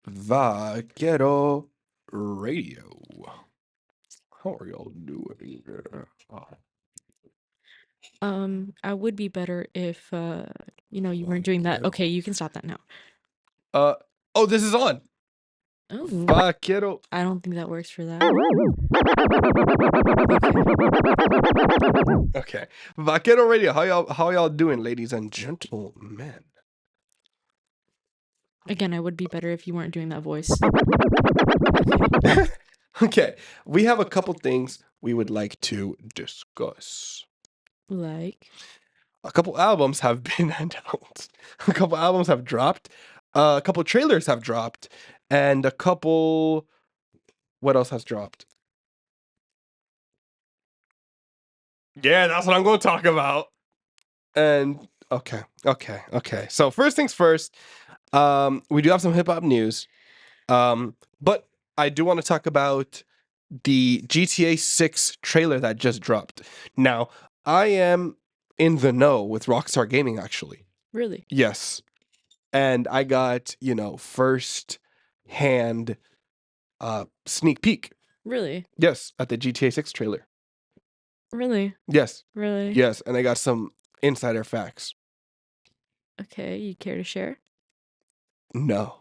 Vaquero Radio. How are y'all doing? I would be better if you weren't doing that. Okay, you can stop that now. Oh, this is on. Oh, Vaquero. I don't think that works for that. Okay. Vaquero Radio. How y'all doing, ladies and gentlemen? Again, I would be better if you weren't doing that voice. Okay. We have a couple things we would like to discuss. Like? A couple albums have been announced. A couple albums have dropped. A couple trailers have dropped. And a couple... What else has dropped? Yeah, that's what I'm going to talk about. And okay. So first things first, we do have some hip hop news, but I do want to talk about the GTA 6 trailer that just dropped. Now, I am in the know with Rockstar Gaming, actually. Really? Yes, and I got first hand sneak peek. Really? Yes, at the GTA 6 trailer. Really? Yes. Really? Yes, and I got some insider facts. Okay, you care to share? No.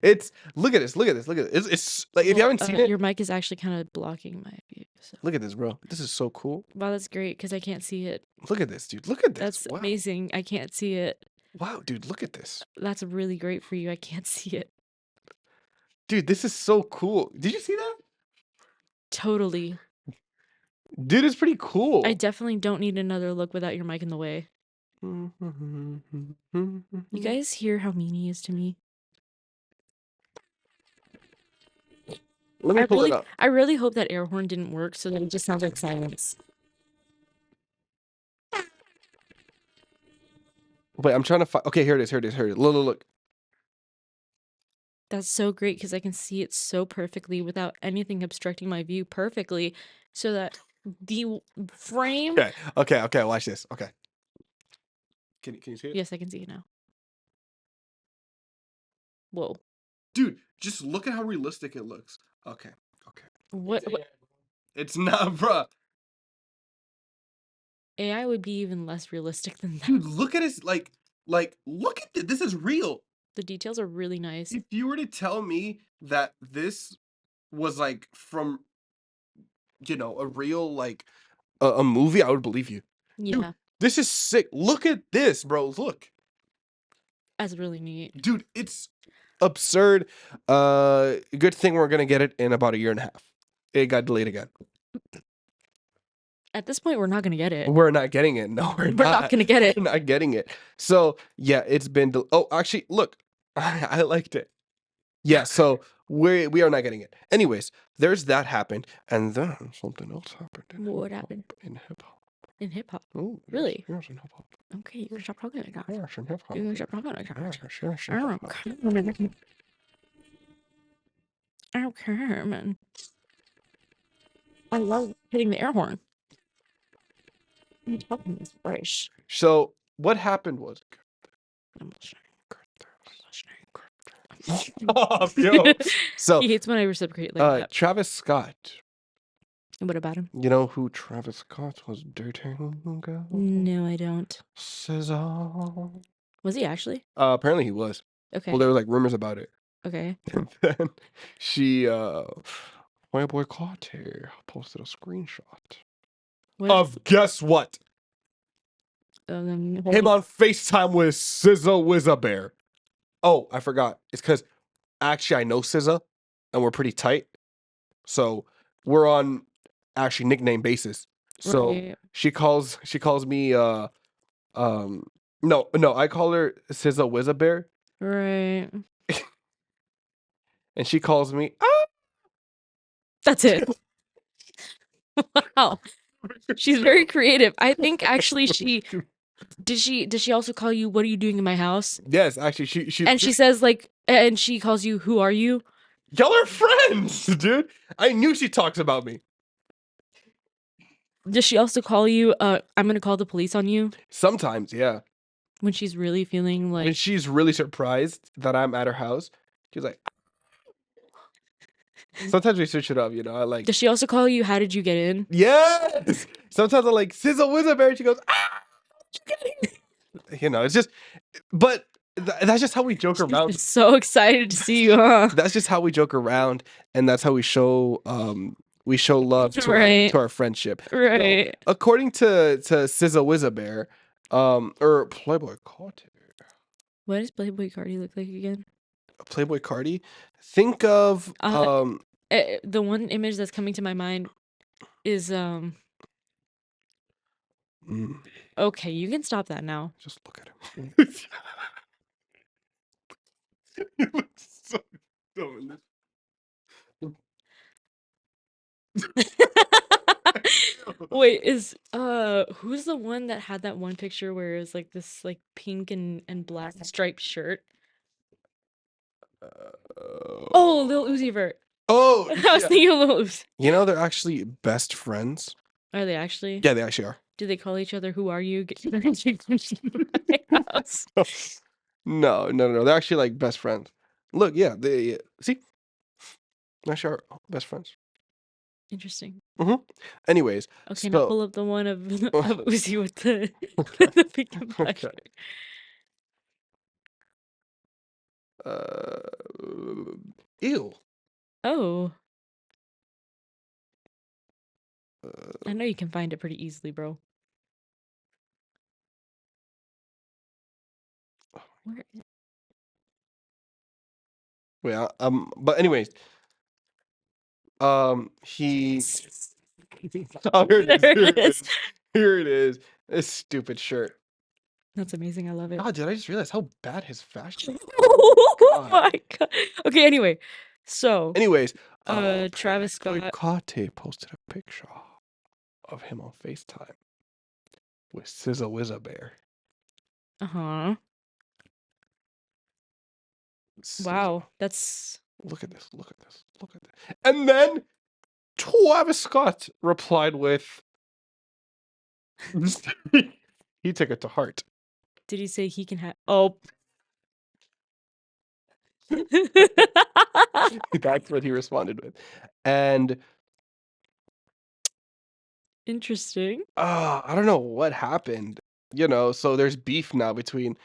It's look at this. It's like if you haven't seen it. Your mic is actually kind of blocking my view. So. Look at this, bro. This is so cool. Wow, that's great because I can't see it. Look at this, dude. Look at this. That's amazing. I can't see it. Wow, dude. Look at this. That's really great for you. I can't see it. Dude, this is so cool. Did you see that? Totally. Dude, it's pretty cool. I definitely don't need another look without your mic in the way. You guys hear how mean he is to me? Let me pull it up. I really hope that air horn didn't work so that it just sounds like silence. Wait, I'm trying to find. Okay, here it is. Look. That's so great because I can see it so perfectly without anything obstructing my view perfectly so that the frame... Okay, watch this. Okay. Can you see it? Yes, I can see it now. Whoa. Dude, just look at how realistic it looks. Okay. What? It's not, bruh. AI would be even less realistic than that. Dude, look at it. Like, look at this. This is real. The details are really nice. If you were to tell me that this was like from, a real, like, a movie, I would believe you. Yeah. Dude, this is sick. Look at this, bro. Look. That's really neat. Dude, it's absurd. Good thing we're going to get it in about 1.5 years. It got delayed again. At this point, we're not going to get it. We're not getting it. No, we're not going to get it. We're not getting it. So, yeah, it's been... Oh, actually, look. I liked it. Yeah, so we are not getting it. Anyways, there's that happened. And then something else happened. What happened? In hip-hop. In hip-hop? Oh, really? Yes, in hip-hop. Okay, you're going to stop talking like that. Yes, in hip-hop. You're going to stop talking like that. Yes, Okay, man. I love hitting the air horn. I'm talking this voice. So what happened was... I'm listening. Stop, yo. So he hates when I reciprocate like that. Travis Scott. What about him? You know who Travis Scott was dating? No, I don't. SZA. Was he actually? Apparently he was. Okay. Well, there were like rumors about it. Okay. And then she, my boy Carter posted a screenshot of guess what? Him on FaceTime with SZA Wizzabear. Oh, I forgot. It's because actually I know SZA and we're pretty tight. So we're on actually nickname basis. So right. she calls me no, I call her SZA Wizzabear. Right. And she calls me That's it. Wow. She's very creative. I think actually Did she also call you, what are you doing in my house? Yes, actually she and she says like, and she calls you, who are you? Y'all are friends, dude. I knew she talks about me. Does she also call you, I'm gonna call the police on you? Sometimes, yeah. When she's really feeling when like she's really surprised that I'm at her house, she's like. Sometimes we switch it up, you know. I like. Does she also call you how did you get in? Yes. Sometimes I'm like Sizzle Wizard Bear. She goes, ah, you know. It's just, but that's just how we joke She's around. just so excited to see you, huh? That's just how we joke around, and that's how we show love to Right. our friendship. So, Right. according to Sizzle Wizard Bear, or Playboy Cardi, What does Playboy Cardi look like again? Playboy Cardi, think of The one image that's coming to my mind is okay, you can stop that now. just look at him. He looks so dumb in this. Wait, is who's the one that had that one picture where it was like this like pink and black striped shirt? Oh, Lil Uzi Vert. Oh, I was yeah. thinking of Lil Uzi. You know they're actually best friends. Are they actually? Yeah, they actually are. Do they call each other "Who are you?" Get your energy from my house. No. They're actually like best friends. Look, yeah, they see. They actually are best friends. Interesting. Anyways, Okay, now so pull up the one of Uzi with the pink and black okay. shirt. Ew. Oh, Uh, I know you can find it pretty easily, bro. Where is wait, but anyways, he. Oh, here it is. There Here it it is. is. Here it is. This stupid shirt. That's amazing. I love it. God, did I just realize how bad his fashion? Oh God. my god. Okay, anyway. So, Anyways, Travis Playboy Scott. Carti posted a picture of him on FaceTime with Sizzle Wizard Bear. Uh-huh. Wow, that's Look at this. Look at this. Look at this. And then Travis Scott replied with, he took it to heart. did he say he can have oh. That's what he responded with. And Interesting. I don't know what happened. You know, so there's beef now between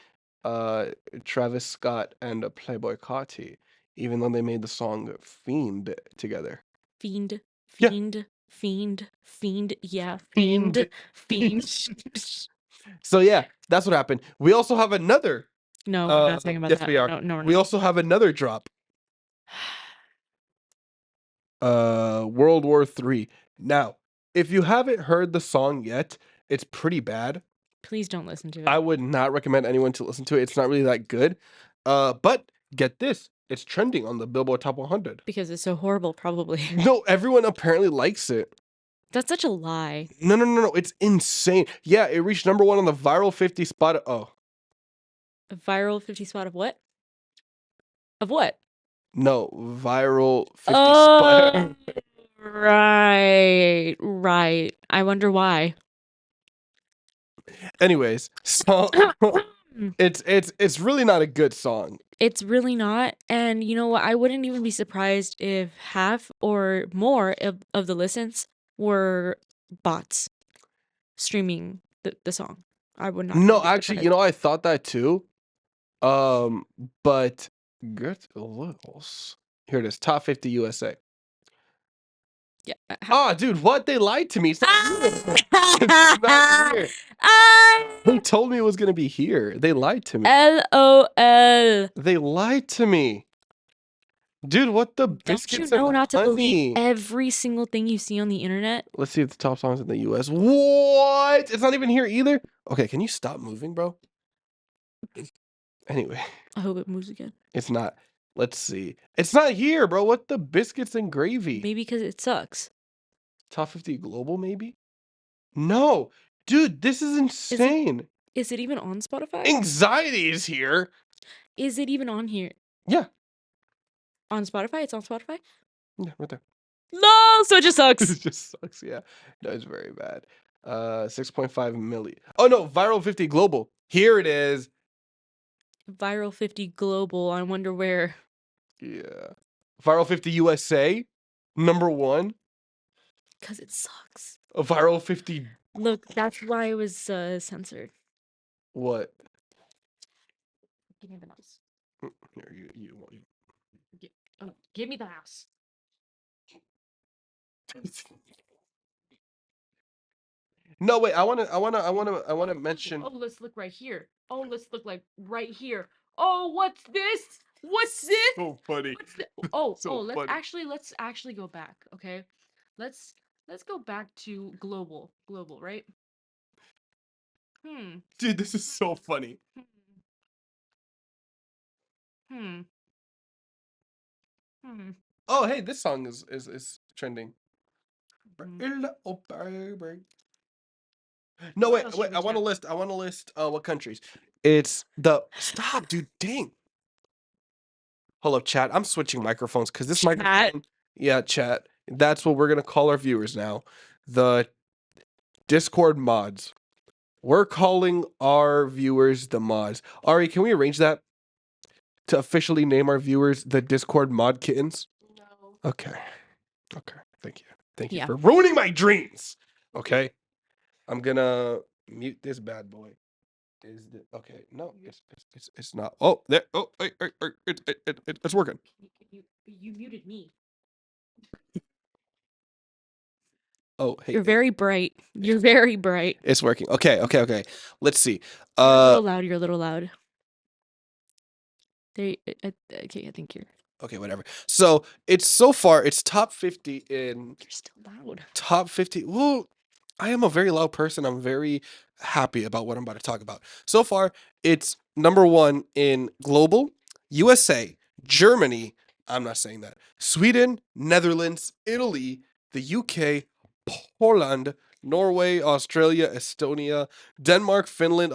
Travis Scott and Playboy Carti, even though they made the song Fiend together. Fiend, Yeah. fiend, yeah, fiend. So yeah, that's what happened. We also have another. No, we're not talking about yes, that. we are. No, we're We not. also have another drop. World War III. Now, if you haven't heard the song yet, it's pretty bad. Please don't listen to it. I would not recommend anyone to listen to it. It's not really that good. But get this, it's trending on the Billboard Top 100. Because it's so horrible, probably. No, everyone apparently likes it. That's such a lie. No, it's insane. Yeah, it reached #1 on the viral 50 spot. Oh, A viral 50 spot of what? Of what? no, viral 50 spot. Right. I wonder why. Anyways, so it's really not a good song. It's really not. And you know what? I wouldn't even be surprised if half or more of the listens were bots streaming the song. I would not. No, even be actually, you surprised. know, I thought that too. But get levels. Here it is, top 50 USA. Yeah. Ah, dude, what? They lied to me. It's not here. It's not here. They told me it was gonna be here. They lied to me. LOL. They lied to me. Dude, what the Don't biscuits you know and not to honey? believe every single thing you see on the internet? Let's see if the top songs in the US. What? It's not even here either? Okay, can you stop moving, bro? Anyway, I hope it moves again. it's not. Let's see. It's not here, bro. What the biscuits and gravy? Maybe because it sucks. Top 50 global, maybe? No. Dude, this is insane. Is it even on Spotify? Anxiety is here. Is it even on here? Yeah. On Spotify? It's on Spotify? Yeah, right there. No, so it just It sucks. just sucks, yeah. No, it's very bad. 6.5 million. Oh no, viral 50 global. Here it is. Viral 50 global. I wonder where. Yeah. Viral 50 USA, number 1. Because it sucks. A viral 50 Look, that's why it was censored. what? Give me the mouse. Here, you. Give me the mouse. No, wait. I want to mention. Oh, let's look right here. Oh, let's look like right here. Oh, what's this? What's this? So funny. What's this? Oh, So let's funny. actually go back, okay? Let's go back to global. Global, right? Hmm. Dude, this is so funny. Hmm. Hmm. Oh, hey, this song is trending. Hmm. No, What wait, else wait. should we I want to tap? list. I want to list. What countries? It's the stop, dude. Dang. Hold up, chat. I'm switching microphones because this Chat? microphone. Yeah, chat. That's what we're gonna call our viewers now. The Discord mods. We're calling our viewers the mods. Ari, can we arrange that to officially name our viewers the Discord mod kittens? No. Okay. Okay. Thank you. Thank you Yeah. for ruining my dreams. Okay. I'm gonna mute this bad boy. Is the okay? No, it's not. Oh, there. Oh, it's working. You muted me. Oh, hey, You're very bright. You're very bright. it's working. Okay. Let's see. You're a little loud. You're a little loud. There. Okay, I think you're. Okay, whatever. So it's so far it's top 50 in You're still loud. top 50. Well, I am a very loud person. I'm very happy about what I'm about to talk about. So far, it's number 1 in global, USA, Germany. I'm not saying that. Sweden, Netherlands, Italy, the UK, Poland, Norway, Australia, Estonia, Denmark, Finland,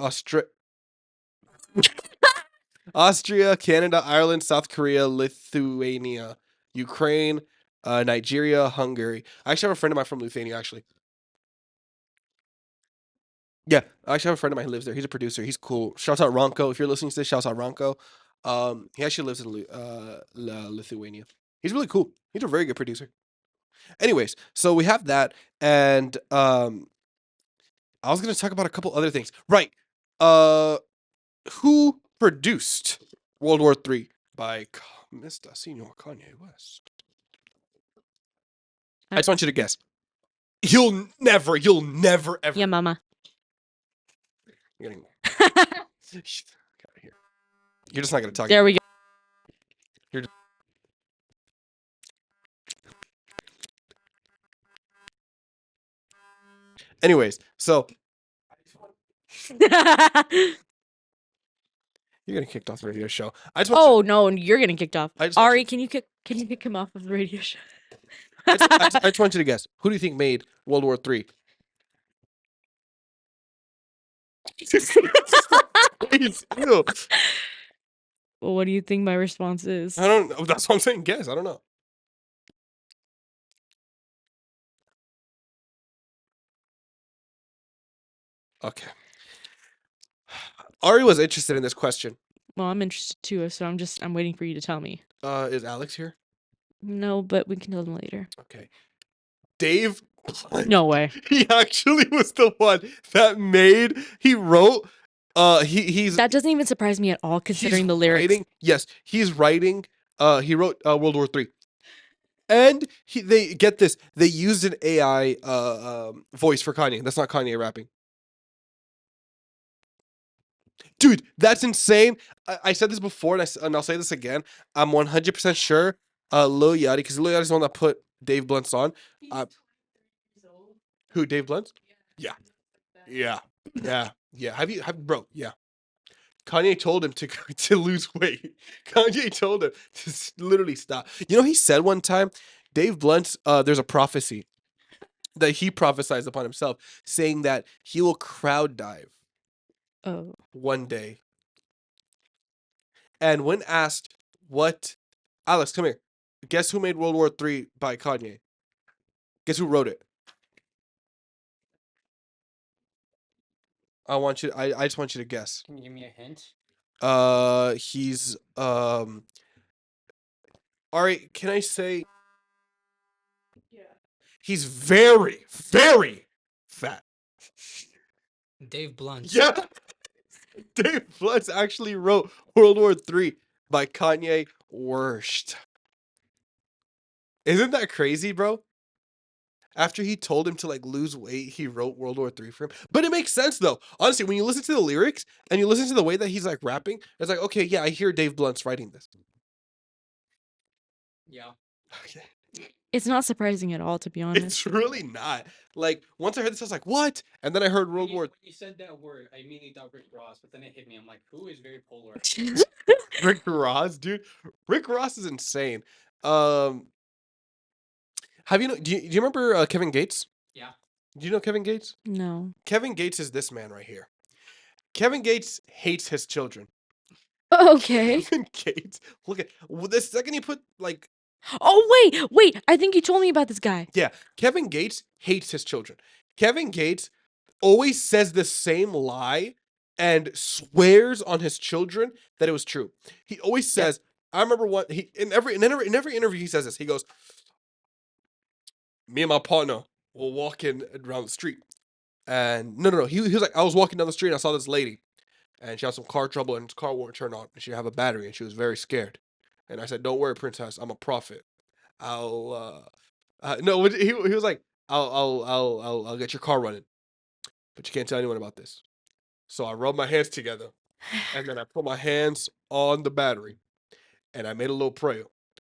Austria, Canada, Ireland, South Korea, Lithuania, Ukraine, Nigeria, Hungary. I actually have a friend of mine from Lithuania, actually. Yeah, I actually have a friend of mine who lives there. He's a producer. He's cool. Shouts out Ronco. If you're listening to this, shouts out Ronco. He actually lives in Lithuania. He's really cool. He's a very good producer. Anyways, so we have that, and I was gonna talk about a couple other things. Right. Who produced World War III by Mr. Senor Kanye West? I just want you to guess. You'll never ever. Yeah, mama. You're getting Get out of here. You're just not gonna talk. There we go. You're Anyways, so you're getting kicked off the radio show. I just want Oh no, you're getting kicked off. I just want Ari, can you kick him off of the radio show? I just want you to guess. Who do you think made World War III? Please, ew. Well, what do you think my response is? I don't know. That's what I'm saying. Guess. I don't know. Okay. Ari was interested in this question. Well, I'm interested too, so I'm waiting for you to tell me. Is Alex here? No, but we can tell them later. Okay. Dave No way. He actually was the one that he wrote he's That doesn't even surprise me at all, considering the lyrics. Yes, he's writing he wrote World War III. And they get this, they used an AI voice for Kanye. That's not Kanye rapping. Dude, that's insane. I said this before, and I'll say this again. I'm 100% sure Lil Yachty, because Lil Yachty's the one that put Dave Blunt's on. Who, Dave Blunt? Yeah. Bro, yeah. Kanye told him to lose weight. Kanye told him to literally stop. You know, he said one time, Dave Blunt's, there's a prophecy that he prophesies upon himself, saying that he will crowd dive one day. And when asked Alex, come here. Guess who made World War III by Kanye? Guess who wrote it? I just want you to guess. Can you give me a hint? He's all right, can I say he's very, very fat. Dave Blunt. Yeah. Dave Blunt actually wrote World War III by Kanye West. Isn't that crazy, bro? After he told him to like lose weight, he wrote World War III for him. But it makes sense though. Honestly, when you listen to the lyrics and you listen to the way that he's like rapping, it's like, okay, yeah, I hear Dave Blunt's writing this. Yeah. Okay. It's not surprising at all, to be honest. It's really not. Like, once I heard this, I was like, what? And then I heard World War. When you said that word, I immediately thought Rick Ross, but then it hit me. I'm like, who is very polar? Rick Ross, dude. Rick Ross is insane. Um, have you know? Do you remember Kevin Gates? Yeah. Do you know Kevin Gates? No. Kevin Gates is this man right here. Kevin Gates hates his children. Okay. Kevin Gates. Look at the second you put like. Oh wait! I think you told me about this guy. Yeah, Kevin Gates hates his children. Kevin Gates always says the same lie and swears on his children that it was true. He always says, I remember one he in every interview he says this. He goes, me and my partner were walking around the street. And no. He was like, I was walking down the street and I saw this lady and she had some car trouble and his car wouldn't turn on and she have a battery and she was very scared. And I said, don't worry, princess, I'm a prophet. I'll no, he was like, I'll get your car running, but you can't tell anyone about this. So I rubbed my hands together, and then I put my hands on the battery, and I made a little prayer,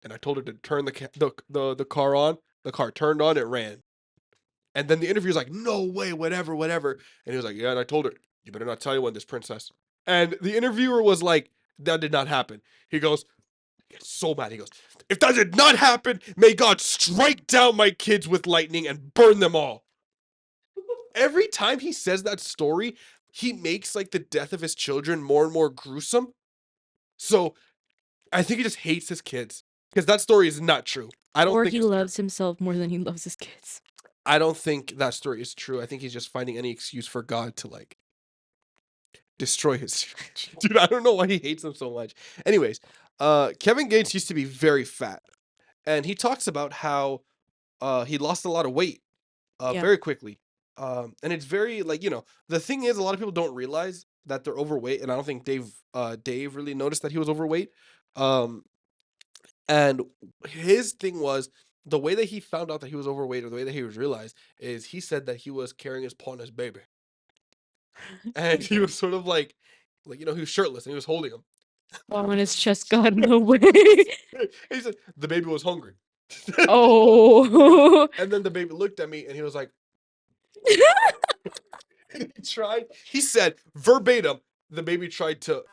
and I told her to turn the car on. The car turned on, it ran, and then the interviewer's like, "No way, whatever, whatever," and he was like, "Yeah," and I told her, "You better not tell anyone this, princess." And the interviewer was like, "That did not happen." He goes, gets so mad. He goes, if that did not happen, may God strike down my kids with lightning and burn them all. Every time he says that story, he makes like the death of his children more and more gruesome. So I think he just hates his kids because that story is not true. I don't Or think he it's loves himself more than he loves his kids. I don't think that story is true. I think he's just finding any excuse for God to like destroy his dude. I don't know why he hates them so much. Anyways, Kevin Gates used to be very fat, and he talks about how he lost a lot of weight Yeah. very quickly. And it's very like, the thing is a lot of people don't realize that they're overweight, and I don't think Dave really noticed that he was overweight. Um, and his thing was the way that he found out that he was overweight, or the way that he was realized, is he said that he was carrying his partner's baby, and he was sort of like he was shirtless and he was holding him. Oh, and his chest got in the way. He said the baby was hungry. Oh. And then the baby looked at me and he was like, he tried. He said verbatim, the baby tried to,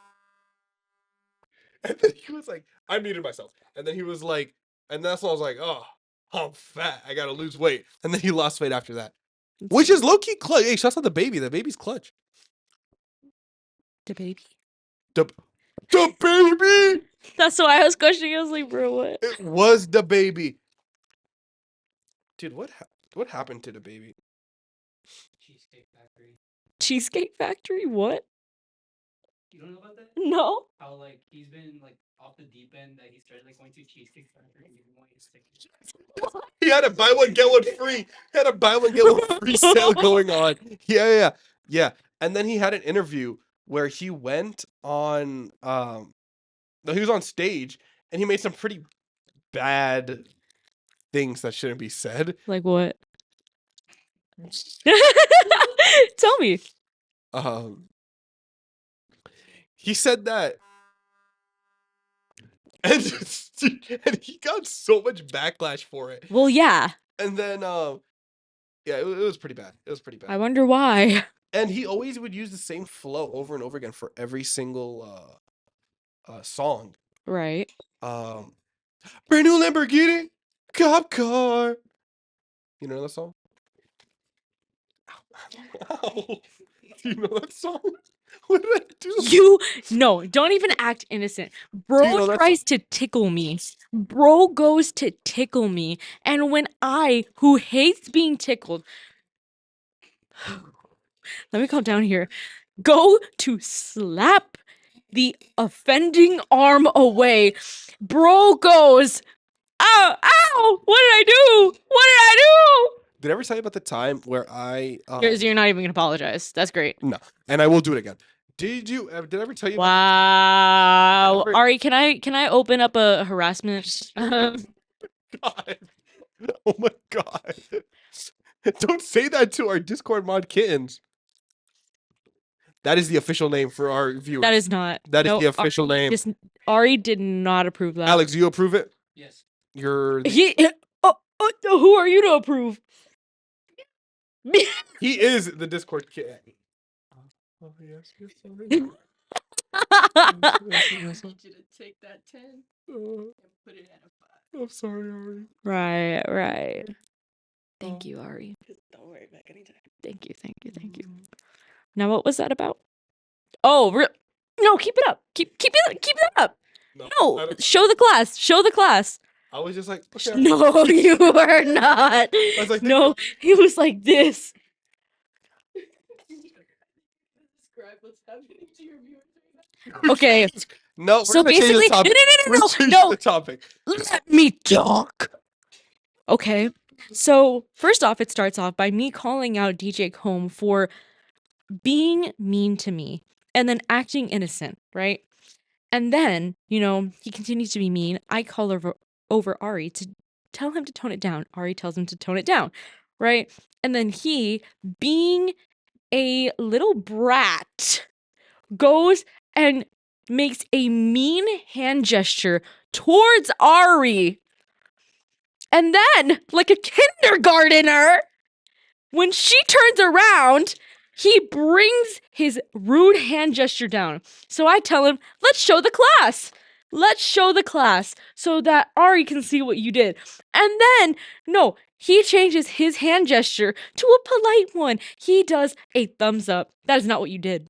and then he was like, I muted myself. And then he was like, and that's when I was like, oh, I'm fat. I gotta lose weight. And then he lost weight after that, which is low key clutch. Hey, shouts out the baby. The baby's clutch. The baby. The baby. That's why I was questioning. I was like, bro, what? It was the baby. Dude, what happened to the baby? Cheesecake Factory. Cheesecake Factory? What? You don't know about that? No. How like he's been like off the deep end, that he started like going to Cheesecake Factory and even when he's sick. He had a buy one get one free. He had a buy one get one free sale going on. Yeah. And then he had an interview where he went on he was on stage and he made some pretty bad things that shouldn't be said. Like what? Tell me. He said that and he got so much backlash for it. Well, yeah. And then yeah, it was pretty bad. It was pretty bad. I wonder why. And he always would use the same flow over and over again for every single song. Right. Brand new Lamborghini, cop car. You know that song? Ow. Do you know that song? What did I do? No, don't even act innocent. Bro Do you know that tries to tickle me. Bro goes to tickle me. And when I, who hates being tickled, let me calm down here. Go to slap the offending arm away. Bro goes, ow, ow, what did I do? What did I do? Did I ever tell you about the time where I You're not even gonna apologize. That's great. no, and I will do it again. Did I ever tell you about Wow. Ever- Ari, can I open up a harassment? God. Oh my god. Don't say that to our Discord mod kittens. That is the official name for our viewers. That is not. That is No, the official name. Ari did not approve that. Alex, you approve it? Yes. You're Who are you to approve? he is the Discord kitten. Oh yes, yes, sorry. I need you to take that 10 and put it at a 5. I'm sorry, Ari. Right. Thank you, Ari. Don't worry, back anytime. Thank you. Now, what was that about? Oh, no, keep it up. Keep it up. No, show the class. I was just like, okay. No, you were not. I was like, No, he was like this. Describe what's happening to your viewers right now. Okay. No, we're So gonna change the basically, topic. We're changing no. the topic. Let me talk. Okay. So, first off, it starts off by me calling out DJ KOME for being mean to me and then acting innocent, right? And then, he continues to be mean. I call over Ari to tell him to tone it down. Ari tells him to tone it down, right? And then he, being a little brat, goes and makes a mean hand gesture towards Ari. And then, like a kindergartner, when she turns around, he brings his rude hand gesture down. So I tell him, let's show the class. Let's show the class so that Ari can see what you did. And then, no, he changes his hand gesture to a polite one. He does a thumbs up. That is not what you did.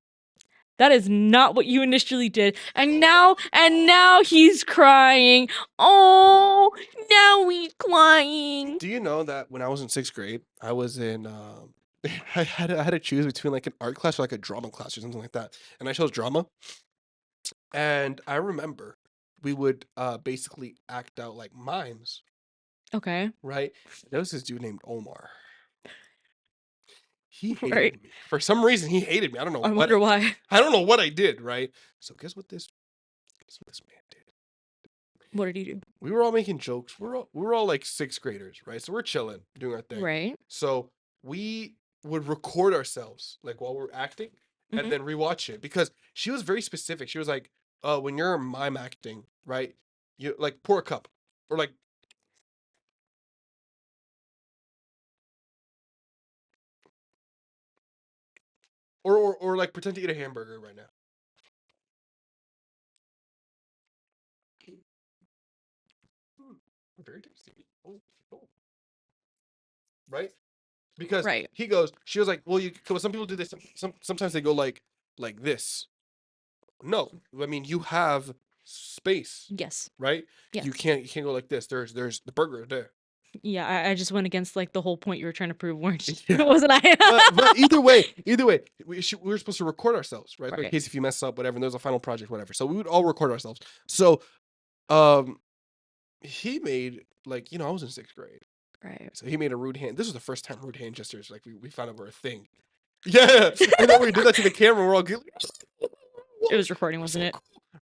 That is not what you initially did. And now he's crying. Oh, now he's crying. Do you know that when I was in 6th grade, I was in I had to choose between like an art class or like a drama class or something like that. And I chose drama. And I remember we would basically act out like mimes, Okay. right? There was this dude named Omar. He hated Right. me. For some reason he hated me. I don't know I what wonder why. I don't know what I did, right? So guess what this man did? What did he do? We were all making jokes. We were all like 6th graders, right? So we're chilling, doing our thing. Right. So we would record ourselves like while we're acting and then rewatch it because she was very specific. She was like, when you're mime acting, right? You like pour a cup or like or like pretend to eat a hamburger right now. Very tasty. Oh. Right? Because Right. she was like, well, cause some people do this. Sometimes they go like this. No, I mean you have space, Yes. right? Yes. You can't go like this. There's the burger there. Yeah, I just went against like the whole point you were trying to prove, weren't you? Yeah. Wasn't I? but either way, we were supposed to record ourselves, right? In Right. case if you mess up, whatever. And there's a final project, whatever. So we would all record ourselves. So, he made like I was in 6th grade. Right. So he made a rude hand. This was the first time rude hand gestures like we found out were a thing. Yeah, and then we did that to the camera. We're all It was recording, wasn't it?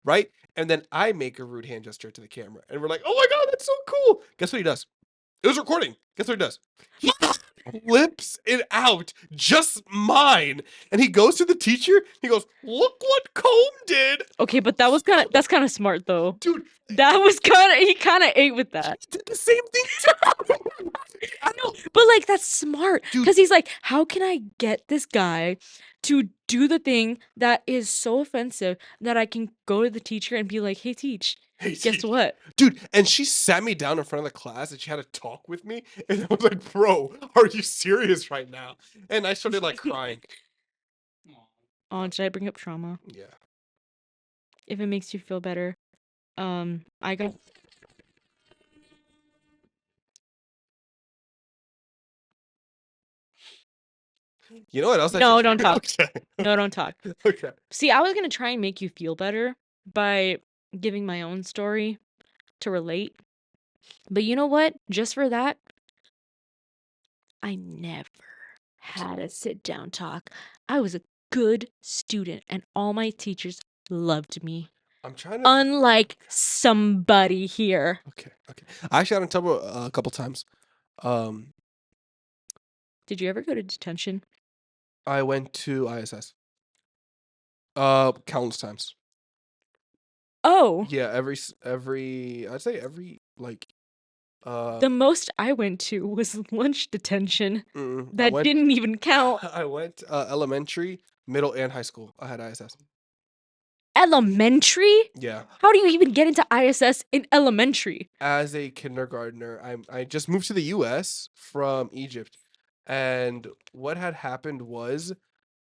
Right? And then I make a rude hand gesture to the camera, and we're like, "Oh my god, that's so cool!" Guess what he does? It was recording. Guess what he does? He flips it out, just mine, and he goes to the teacher. He goes, "Look what Combe did." Okay, but that's kind of smart though. Dude, That was he kind of ate with that. he did the same thing too. I know, but like that's smart Dude. because he's like, how can I get this guy to do the thing that is so offensive that I can go to the teacher and be like, hey, teach, Hey, guess teacher. what? Dude, and she sat me down in front of the class and she had to talk with me. And I was like, bro, are you serious right now? And I started like crying. Oh, should I bring up trauma? Yeah. If it makes you feel better, I got. You know what else? No, don't talk. Okay. No, don't talk. Okay. See, I was gonna try and make you feel better by giving my own story to relate. But you know what? Just for that, I never had a sit down talk. I was a good student and all my teachers loved me. I'm trying to. Unlike somebody here. Okay. Okay. I actually got in trouble a couple times. Did you ever go to detention? I went to ISS. Countless times. Oh, Yeah, every I'd say every like the most I went to was lunch detention. I That went didn't even count. I went elementary, middle, and high school. I had ISS. Elementary? Yeah. How do you even get into ISS in elementary? As a kindergartner, I just moved to the US from Egypt. And what had happened was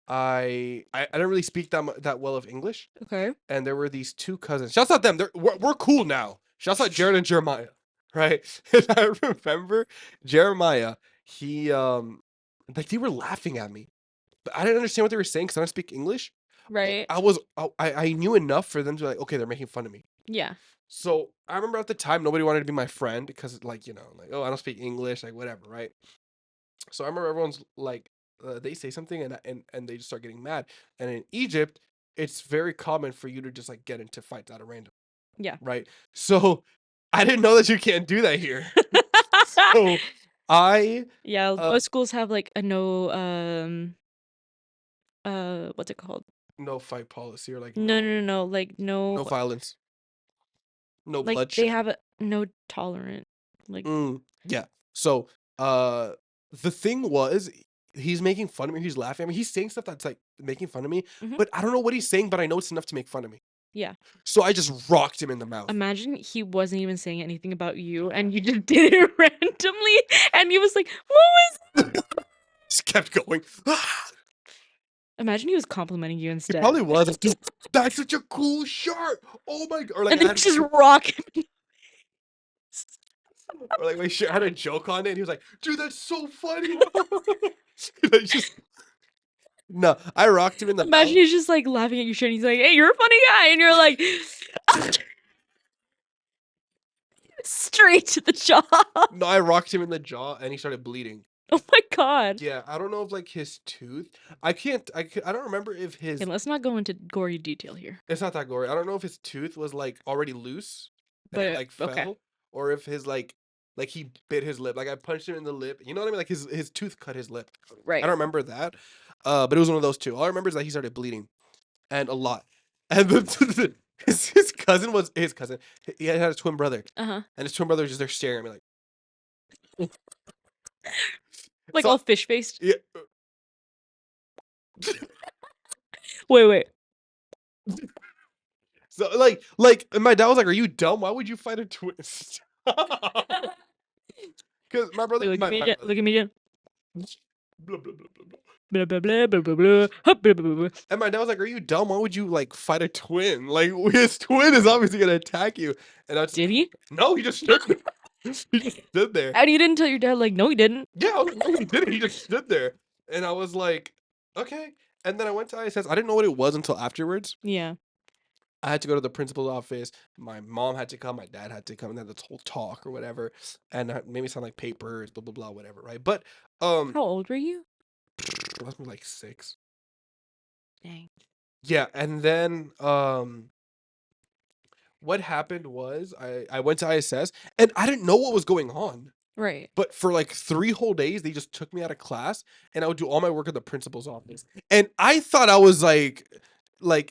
I didn't really speak that well of English. Okay. And there were these two cousins. Shouts out them. We're cool now. Shouts out Jared and Jeremiah. Right? And I remember Jeremiah, he like they were laughing at me. But I didn't understand what they were saying because I don't speak English. Right. I knew enough for them to be like, okay, they're making fun of me. Yeah. So I remember at the time nobody wanted to be my friend because like, like, oh, I don't speak English, like whatever, right? So I remember everyone's like they say something and they just start getting mad. And in Egypt, it's very common for you to just like get into fights out of random. Yeah. Right. So I didn't know that you can't do that here. So I Yeah, uh most schools have like a no what's it called? no fight policy or like No, like no no violence, no like they bloodshed. have a no tolerant. Like Yeah. So the thing was he's making fun of me, he's laughing at me, he's saying stuff that's like making fun of me, Mhm. but I don't know what he's saying, but I know it's enough to make fun of me. Yeah. So I just rocked him in the mouth. Imagine he wasn't even saying anything about you and you just did it randomly and he was like, "What was?" Just kept going. Imagine he was complimenting you He instead. probably was. Dude, that's such a cool shirt. Oh my god. Or like And then you just rock him. or like my shirt had a joke on it and he was like, dude, that's so funny. Like, just no, I rocked him in the Imagine mouth. he's just like laughing at your shit and he's like, "Hey, you're a funny guy." And you're like straight to the jaw. No, I rocked him in the jaw and he started bleeding. Oh my god. Yeah, I don't know if like his tooth. I don't remember if his. Okay, let's not go into gory detail here. It's not that gory. I don't know if his tooth was like already loose, and it But like okay. fell, or if his like he bit his lip. Like I punched him in the lip. You know what I mean? Like his tooth cut his lip. I Right. don't remember that. But it was one of those two. All I remember is that he started bleeding, and a lot. And his cousin was his cousin. He had a twin brother, Uh-huh. and his twin brother was just there staring at me like. Like So- all fish faced. Yeah. Wait. So and my dad was like, "Are you dumb? Why would you fight a twin?" Because my brother, Wait, my brother- look at me again. blah, blah, blah, blah, blah. Blah blah blah blah blah blah. Hup, blah, blah, blah. And my dad was like, "Are you dumb? Why would you like fight a twin? Like his twin is obviously gonna attack you." And I was Did he? no, he just stood there. He just stood there. And you didn't tell your dad, like, no, he didn't. Yeah, I was like, no, he didn't. He just stood there, and I was like, "Okay." And then I went to ISS. I didn't know what it was until afterwards. Yeah. I had to go to the principal's office. My mom had to come. My dad had to come, and then this whole talk or whatever, and it made me sound like papers, blah blah blah, whatever, right? But How old were you? I was like 6. Dang. Yeah, and then what happened was I went to ISS and I didn't know what was going on. Right. But for like 3 whole days, they just took me out of class and I would do all my work at the principal's office. And I thought I was like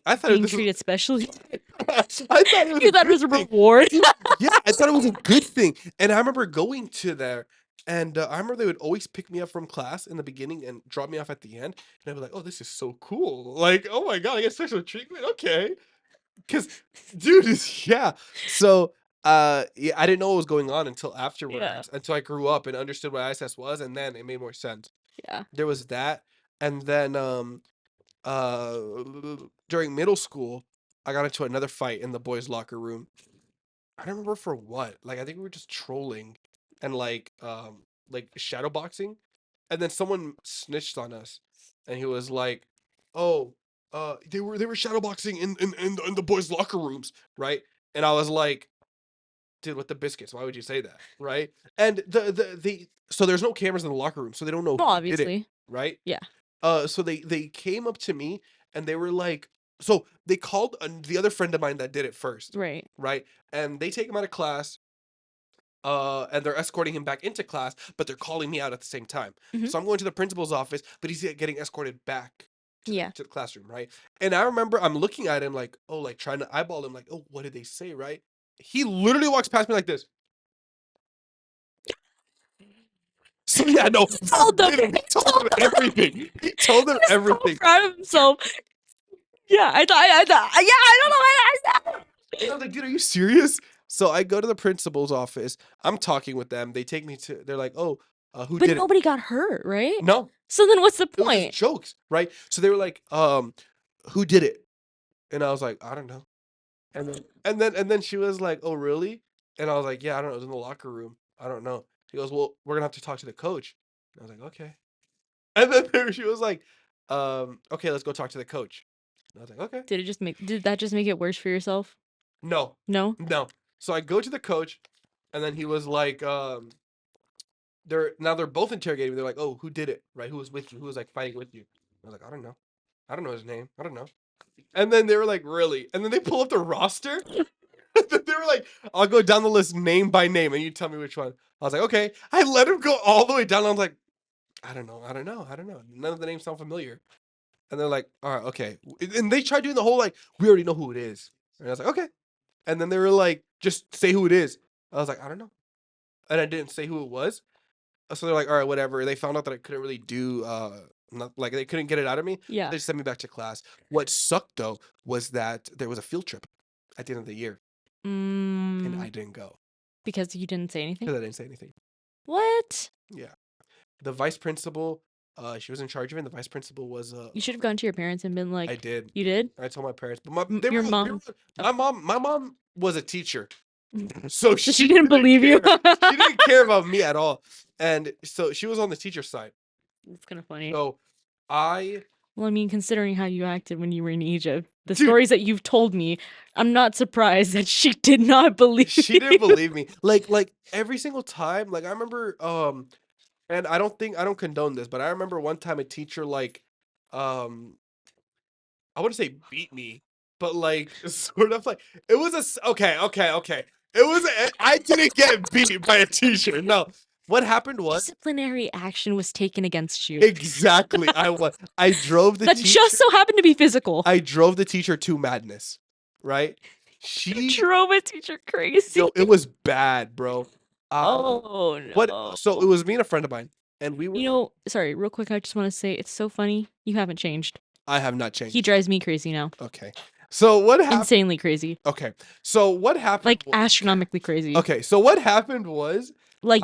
I thought Being this was, treated specially. I thought it was You a thought it good was a thing. reward. Yeah, I thought it was a good thing. And I remember going to there and I remember they would always pick me up from class in the beginning and drop me off at the end. And I'd be like, oh, this is so cool. Like, oh my God, I get special treatment. Okay. Cause dude, yeah. So yeah, I didn't know what was going on until afterwards, until I grew up and understood what ISS was, and then it made more sense. Yeah. There was that. And then uh during middle school, I got into another fight in the boys' locker room. I don't remember for what. Like I think we were just trolling and like shadow boxing. And then someone snitched on us. And he was like, "Oh, they were shadowboxing in the boys' locker rooms, right?" And I was like, "Dude, with the biscuits, why would you say that, right?" And the so there's no cameras in the locker room, so they don't know Well, who did it, obviously. right? Yeah. So they came up to me and they were like, so they called the other friend of mine that did it first, Right. right? And they take him out of class. And they're escorting him back into class, but they're calling me out at the same time. Mhm. So I'm going to the principal's office, but he's getting escorted back to, Yeah. to the classroom, right? And I remember I'm looking at him like, oh, like trying to eyeball him, like, oh, what did they say, right? He literally walks past me like this. So yeah, no, Told them. he told them everything. He told them So everything. proud of himself. Yeah, I thought. Yeah, I don't know. And I was like, dude, are you serious? So I go to the principal's office. I'm talking with them. They take me to. They're like, oh, who But did nobody got hurt, right? it? No, So then, what's the it was just point? jokes, right? So they were like, who did it? And I was like, I don't know. And then she was like, oh, really? And I was like, yeah, I don't know. It was in the locker room. I don't know. She goes, well, we're gonna have to talk to the coach. And I was like, okay. And then she was like, okay, let's go talk to the coach. And I was like, okay. Did that just make it worse for yourself? No, No. no. So I go to the coach, and then he was like, they're both interrogating me. They're like, oh, who did it? Right? Who was with you? Who was like fighting with you? I was like, I don't know. I don't know his name. I don't know. And then they were like, really? And then they pull up the roster. They were like, I'll go down the list name by name, and you tell me which one. I was like, okay. I let him go all the way down. And I was like, I don't know. I don't know. I don't know. None of the names sound familiar. And they're like, all right, okay. And they tried doing the whole like, we already know who it is. And I was like, okay. And then they were like, just say who it is. I was like, I don't know. And I didn't say who it was. So they're like, all right, whatever. They found out that I couldn't really do, not, like they couldn't get it out of me. Yeah. They just sent me back to class. What sucked though was that there was a field trip at the end of the year, and I didn't go Because you didn't say anything. because I didn't say anything. What? Yeah, the vice principal, she was in charge of it. And the vice principal was You should have gone to your parents and been like, I did. "You did." I told my parents, but Your mom. my mom was a teacher, so she didn't believe you. care. She didn't care about me at all, and so she was on the teacher side. It's kind of funny. So Well, I mean, considering how you acted when you were in Egypt, the Dude. stories that you've told me, I'm not surprised that she did not believe she didn't believe me. Like every single time, like I remember, and I don't condone this, but I remember one time a teacher like, I wouldn't say beat me, but like sort of like it was okay. It was I didn't get beat by a teacher. No, what happened was disciplinary action was taken against you. exactly I drove the That teacher. just so happened to be physical. I drove the teacher to madness, right? You drove a teacher crazy. Yo, it was bad, bro. Oh no. What? So it was me and a friend of mine, and we were. You know, sorry, real quick, I just want to say it's so funny. You haven't changed. I have not changed. He drives me crazy now. Okay. So what happened? Insanely crazy. Okay. So what happened? Like astronomically crazy. Okay. So what happened was Like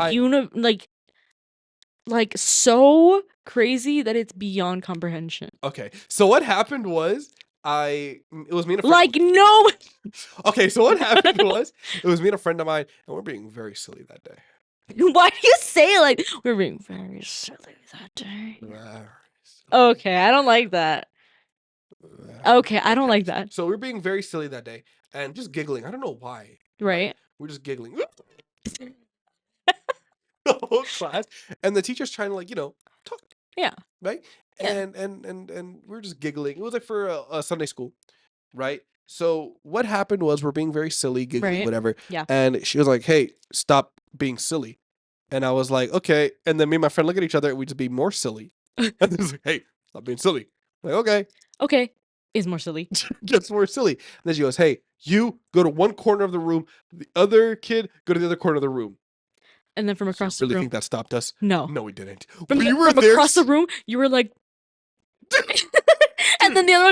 like so crazy that it's beyond comprehension. okay. So what happened was it was me and a friend. Like no. Okay. So what happened was it was me and a friend of mine, and we're being very silly that day. Why do you say like we're being very silly that day? Very silly. Okay, I don't like that. Okay, I don't like that. So we're being very silly that day and just giggling. I don't know why. Right? We're just giggling. The whole class, and the teacher's trying to like talk. Yeah. Right. Yeah. And we're just giggling. It was like for a Sunday school, right? So what happened was we're being very silly, giggling, Right. whatever. Yeah. And she was like, "Hey, stop being silly." And I was like, "Okay." And then me and my friend look at each other, and we just be more silly. And it's like, "Hey, stop being silly." I'm like, okay. Okay. Is more silly. Gets more silly. And then she goes, "Hey, you go to one corner of the room. The other kid go to the other corner of the room." And then from across So the really room. think that stopped us? No. No, we didn't. From, We were from there. across the room, you were like and then the other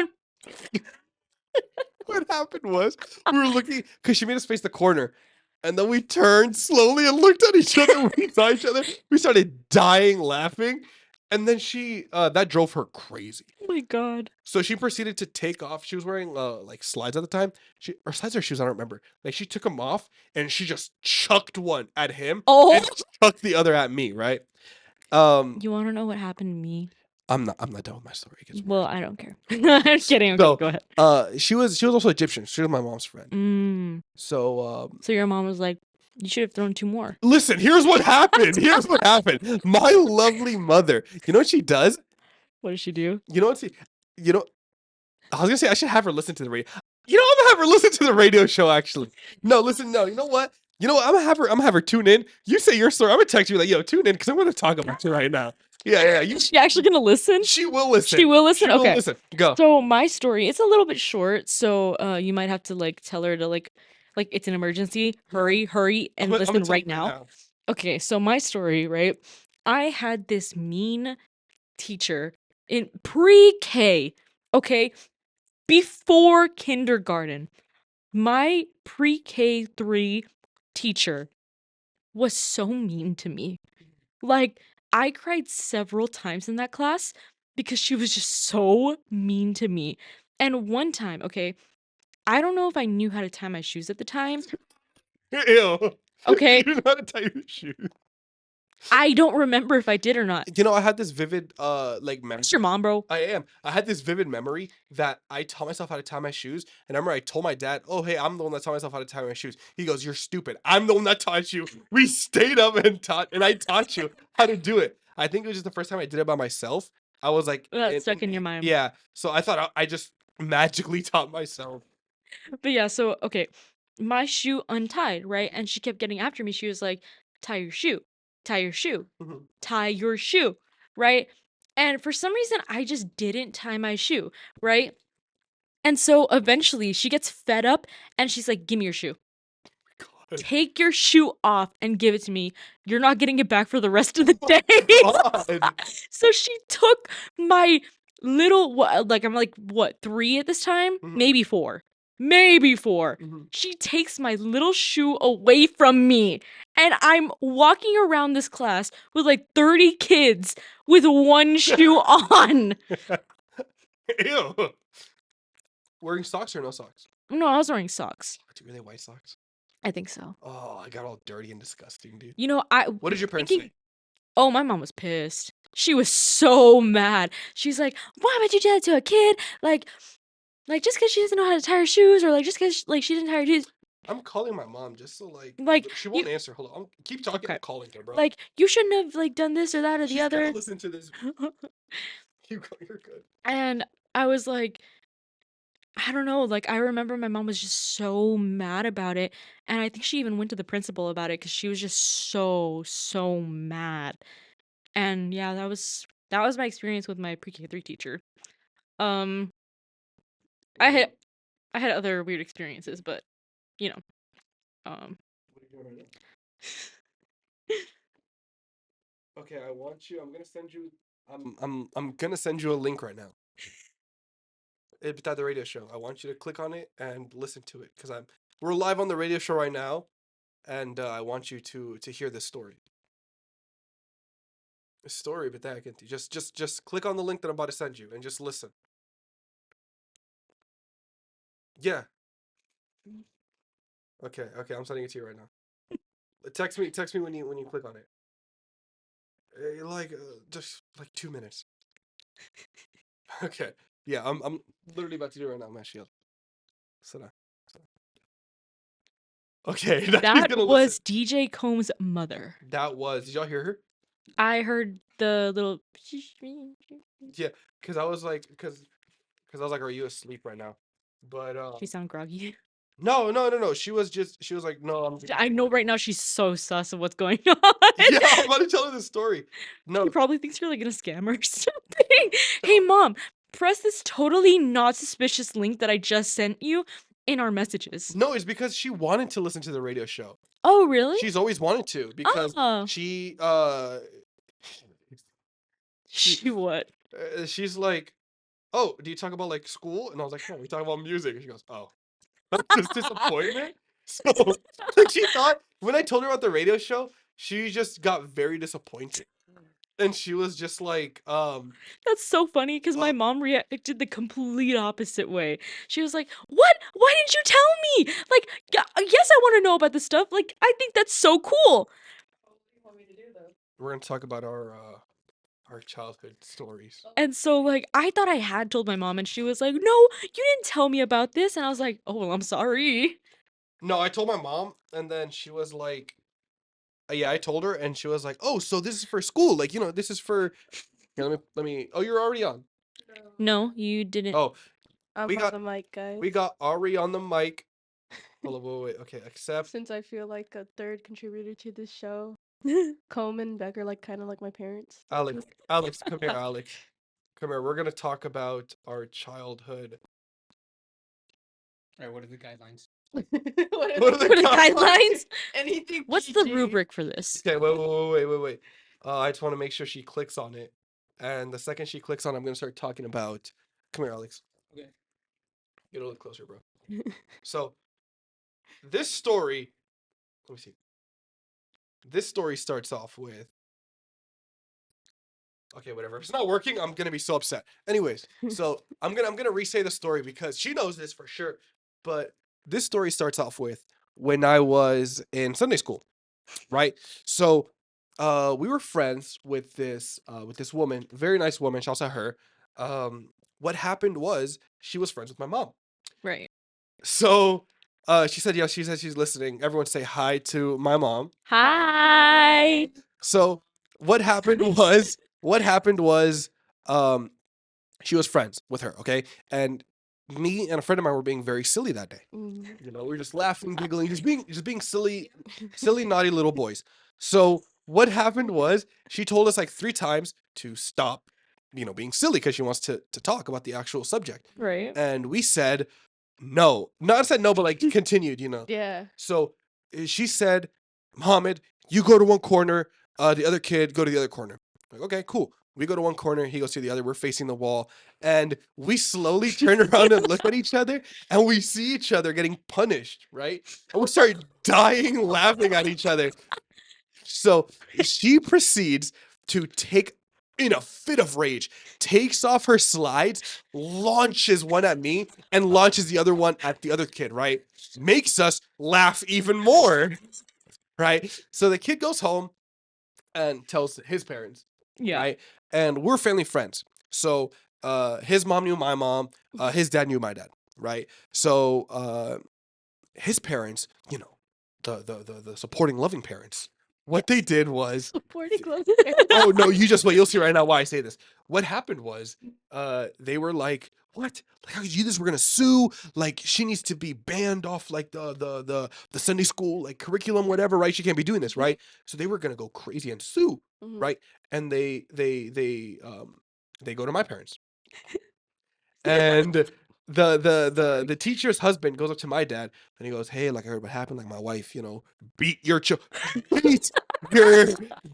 one. What happened was we were looking because she made us face the corner, and then we turned slowly and looked at each other. We saw each other. We started dying laughing, and then she that drove her crazy. Oh my god. So she proceeded to take off. She was wearing like slides at the time. Or slides or shoes, I don't remember. Like she took them off and she just chucked one at him Oh. and chucked the other at me, right? You want to know what happened to me? I'm not done with my story. It gets worse. Well, I don't care. I'm kidding. Okay, So, go ahead. she was also Egyptian. She was my mom's friend. Mm. So, So your mom was like, you should have thrown 2 more. listen, here's what happened. Here's what happened. My lovely mother, you know what she does? What did she do? You know what she, you know, I was gonna say I should have her listen to the radio. You know, I'm gonna have her listen to the radio show. Actually, no, listen, no. You know what? I'm gonna have her tune in. You say your story. I'm gonna text you like, yo, tune in because I'm gonna talk about you right now. Yeah. Is she actually gonna listen? She will listen. She will listen? She will Okay. listen. Go. So my story, it's a little bit short, so you might have to like tell her to like it's an emergency. Hurry, and I'm listen gonna tell right you now. Okay, so my story, right? I had this mean teacher in pre-K, okay? Before kindergarten. My pre-K 3 teacher was so mean to me. Like, I cried several times in that class because she was just so mean to me. And one time, okay, I don't know if I knew how to tie my shoes at the time. Ew. Okay. You know how to tie your shoes. I don't remember if I did or not. You know, I had this vivid like memory. It's your mom, bro. I had this vivid memory that I taught myself how to tie my shoes. And I remember I told my dad, oh, hey, I'm the one that taught myself how to tie my shoes. He goes, you're stupid. I'm the one that taught you. We stayed up and I taught you how to do it. I think it was just the first time I did it by myself. I was like, That stuck in your mind. Yeah. So I thought I just magically taught myself. But yeah, so okay, my shoe untied, right? And she kept getting after me. She was like, tie your shoe, tie your shoe, Mhm. tie your shoe, right? And for some reason, I just didn't tie my shoe, right? And so eventually she gets fed up and she's like, give me your shoe. God. Take your shoe off and give it to me. You're not getting it back for the rest of the day. God. So she took my little, like, I'm like, what, 3 at this time? Mhm. Maybe 4. Maybe 4. Mhm. She takes my little shoe away from me. And I'm walking around this class with like 30 kids with 1 shoe on. Ew. Wearing socks or no socks? No, I was wearing socks. Were they white socks? I think so. Oh, I got all dirty and disgusting, dude. You know, What did your parents say? Oh, my mom was pissed. She was so mad. She's like, "Why would you do that to a kid? Like just because she doesn't know how to tie her shoes, or like just because like she didn't tie her shoes. I'm calling my mom just so Like, but she won't you- answer. Hold on. Keep talking. Okay. I'm calling her, bro. Like you shouldn't have like done this or that or the She's gonna other." listen to this. You're good. And I was like, I don't know. Like I remember my mom was just so mad about it, and I think she even went to the principal about it because she was just so mad. And yeah, that was my experience with my pre-K 3 teacher. Um, I had other weird experiences, but you know, um, What are you doing right now? Okay, I want you. I'm gonna send you. I'm gonna send you a link right now. It's at the radio show. I want you to click on it and listen to it because we're live on the radio show right now, and I want you to hear this story. A story, but that I can just click on the link that I'm about to send you and just listen. Yeah. Okay. I'm sending it to you right now. Text me when you click on it. Just like 2 minutes. Okay. Yeah, I'm literally about to do it right now, Mashiel. Sit down. Okay, now she's that gonna was listen. DJ Combs' mother. That was. Did y'all hear her? I heard the little. Yeah, because I was like, are you asleep right now? But She sound groggy. no. She was like, no, I'm. I know right now she's so sus of what's going on. Yeah, I'm about to tell her the story. No, She probably thinks you're like gonna scam her or something. Hey mom, press this totally not suspicious link that I just sent you in our messages. no, it's because she wanted to listen to the radio show. Oh really? She's always wanted to because Oh. she She what? she's like, oh, do you talk about like school? And I was like, no, we talk about music. And she goes, oh, that's just disappointment. So like she thought when I told her about the radio show, she just got very disappointed. And she was just like, That's so funny because my Oh. mom reacted the complete opposite way. She was like, "What? Why didn't you tell me? Like, yes, I want to know about this stuff. Like, I think that's so cool." we're gonna talk about our our childhood stories. And so, like, I thought I had told my mom, and she was like, "No, you didn't tell me about this." And I was like, "Oh, well, I'm sorry." No, I told my mom, and then she was like, "Yeah, I told her," and she was like, "Oh, so this is for school? Like, this is for." Here, let me. Oh, you're already on. No, you didn't. Oh, I'm we on got the mic, guys. we got Ari on the mic. Hold on, wait. Okay, accept. Since I feel like a third contributor to this show, Combe and Beck are like kind of like my parents. Alex, come here, Alex. Come here. We're gonna talk about our childhood. All right, what are the guidelines? What What are What are the guidelines? Anything. What's the PG. rubric for this? Okay, wait. I just want to make sure she clicks on it, and the second she clicks on, it, I'm gonna start talking about. Come here, Alex. Okay. Get a little closer, bro. So, this story. Let me see. This story starts off with. Okay, whatever. If it's not working, I'm gonna be so upset. Anyways, so I'm gonna re-say the story because she knows this for sure. But this story starts off with when I was in Sunday school, right? So, we were friends with this woman, very nice woman. Shouts at her. What happened was she was friends with my mom. Right. So, she said yes. She said she's listening. Everyone say hi to my mom. Hi. So what happened was she was friends with her, okay? And me and a friend of mine were being very silly that day. Mhm. We were just laughing, giggling, just being silly, naughty little boys. So what happened was she told us like 3 times to stop, being silly because she wants to talk about the actual subject. Right. And we said no. Not said no, but like continued, Yeah. So she said, Mohammed, you go to one corner, the other kid go to the other corner. Like, okay, cool. We go to one corner, he goes to the other, we're facing the wall, and we slowly turn around and look at each other, and we see each other getting punished, right? And we start dying laughing at each other. So she proceeds to in a fit of rage, takes off her slides, launches one at me, and launches the other one at the other kid, right? Makes us laugh even more, right? So the kid goes home and tells his parents, Yeah. right? And we're family friends. So his mom knew my mom, his dad knew my dad, right? So his parents, the supporting, loving parents, what they did was Supporting close. oh no, you just wait. You'll see right now why I say this. What happened was, they were like, "What? Like, how could you do this? We're gonna sue. Like, she needs to be banned off like the Sunday school like curriculum, whatever. Right? She can't be doing this, right? So they were gonna go crazy and sue, Mhm. right? And they go to my parents, and the teacher's husband goes up to my dad and he goes, "Hey, like I heard what happened. Like my wife, beat your beat your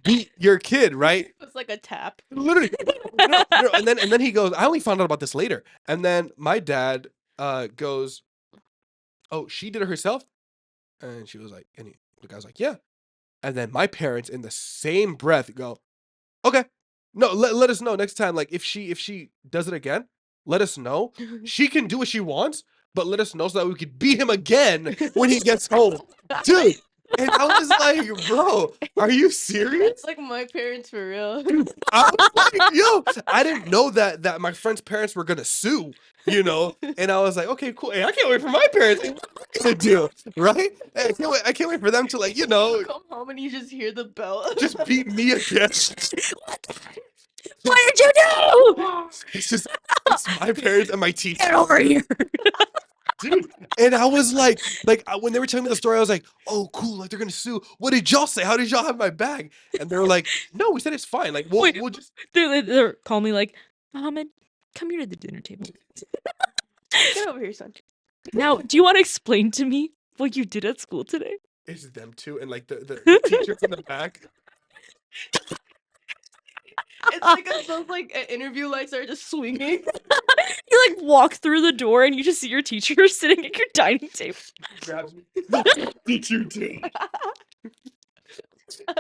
beat your kid, right?" It's like a tap. Literally. No, and then he goes, I only found out about this later. And then my dad goes, "Oh, she did it herself?" And she was like, the guy's like, "Yeah." And then my parents in the same breath go, "Okay. No, let us know next time. Like if she does it again, let us know. She can do what she wants, but let us know so that we could beat him again when he gets home." Dude. And I was like, bro, are you serious? It's like my parents for real. I was like, yo, I didn't know that my friend's parents were gonna sue, and I was like, okay, cool. Hey, I can't wait for my parents. Hey, what am I gonna do, right? Hey, I can't wait for them to like, You come home and you just hear the bell. just beat me again. What did you do? It's my parents and my teacher, Get over here. dude. And I was like, when they were telling me the story, I was like, oh, cool. Like they're gonna sue. What did y'all say? How did y'all have my bag? And they were like, no, we said it's fine. Like Wait. we'll just. They're calling me like, Mohammed, come here to the dinner table. Get over here, son. Now, do you want to explain to me what you did at school today? It's them too, and like the teacher from the back. It's like those like interview lights are just swinging. You like walk through the door and you just see your teacher sitting at your dining table. Grabs me. Did you do?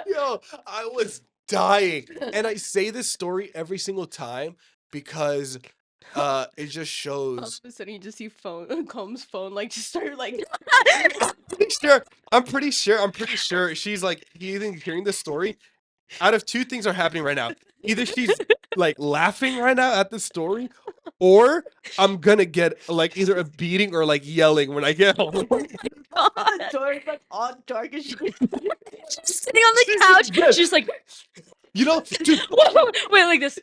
Yo, I was dying. And I say this story every single time because it just All of shows. a sudden, you just see Combs' phone like just start like. I'm pretty sure she's like hearing this story out of two things are happening right now. Either she's like laughing right now at the story, or I'm gonna get like either a beating or like yelling when I get home. The door is like all dark and shit. She's sitting on the couch. Yes. She's like, You know, dude. wait, like this.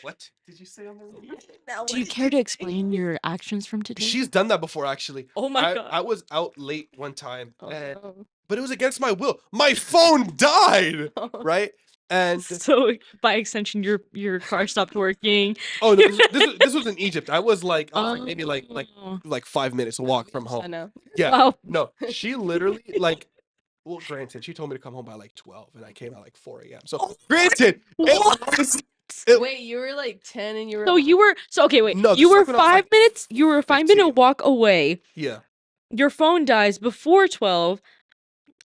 What did you say on the radio? Do you care to explain your actions from today? She's done that before, actually. Oh my god. I was out late one time, Oh, and, no. but it was against my will. My phone died, right? And So by extension, your car stopped working. oh, no, this was in Egypt. I was like maybe Oh. like 5 minutes walk from I home. know. Yeah. Wow. No, she literally like. Well, granted, she told me to come home by like 12, and I came at like 4 a.m. So, granted, Wait, you were like 10 and you were. So you were okay. Wait, No, you this were happened when I was, 5 like, minutes. You were a 5-minute 15. walk away. yeah. Your phone dies before 12,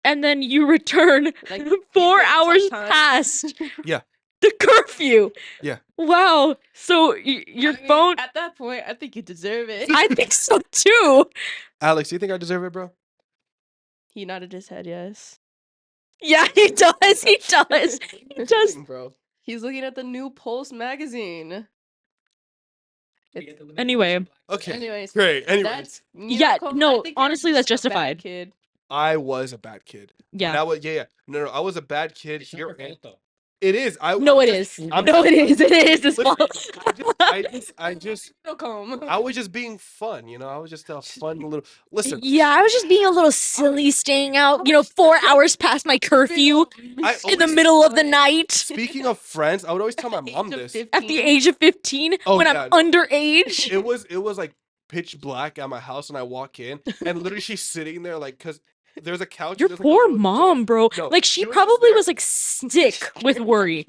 and then you return Like, 4 took hours time. past Yeah. the curfew. Yeah. Wow. So your I mean, phone. at that point, I think you deserve it. I think so too. Alex, do you think I deserve it, bro? He nodded his head, yes. Yeah, he does. He does. He does. Bro. He's looking at the new Pulse magazine. Anyway. Okay. Anyways, Great. Anyways, that's Yeah, I no, think you're honestly, that's just a bad justified. Kid. I was a bad kid. Yeah. That was yeah. No, I was a bad kid here. It is. No, it is. No, it is. It is his Listen, fault. I just No comb. I was just being fun, you know. I was just a fun little. Listen, Yeah, I was just being a little silly, staying out. 4 hours past my curfew I in the always- middle of the night speaking of friends, I would always tell my mom this. at the age of 15 Oh, when yeah. I'm underage. It was like pitch black at my house, and I walk in, and literally she's sitting there like because there's a couch. Your and there's, like, a poor little door. mom, bro. No, Like she she was just probably there. was like sick with worry.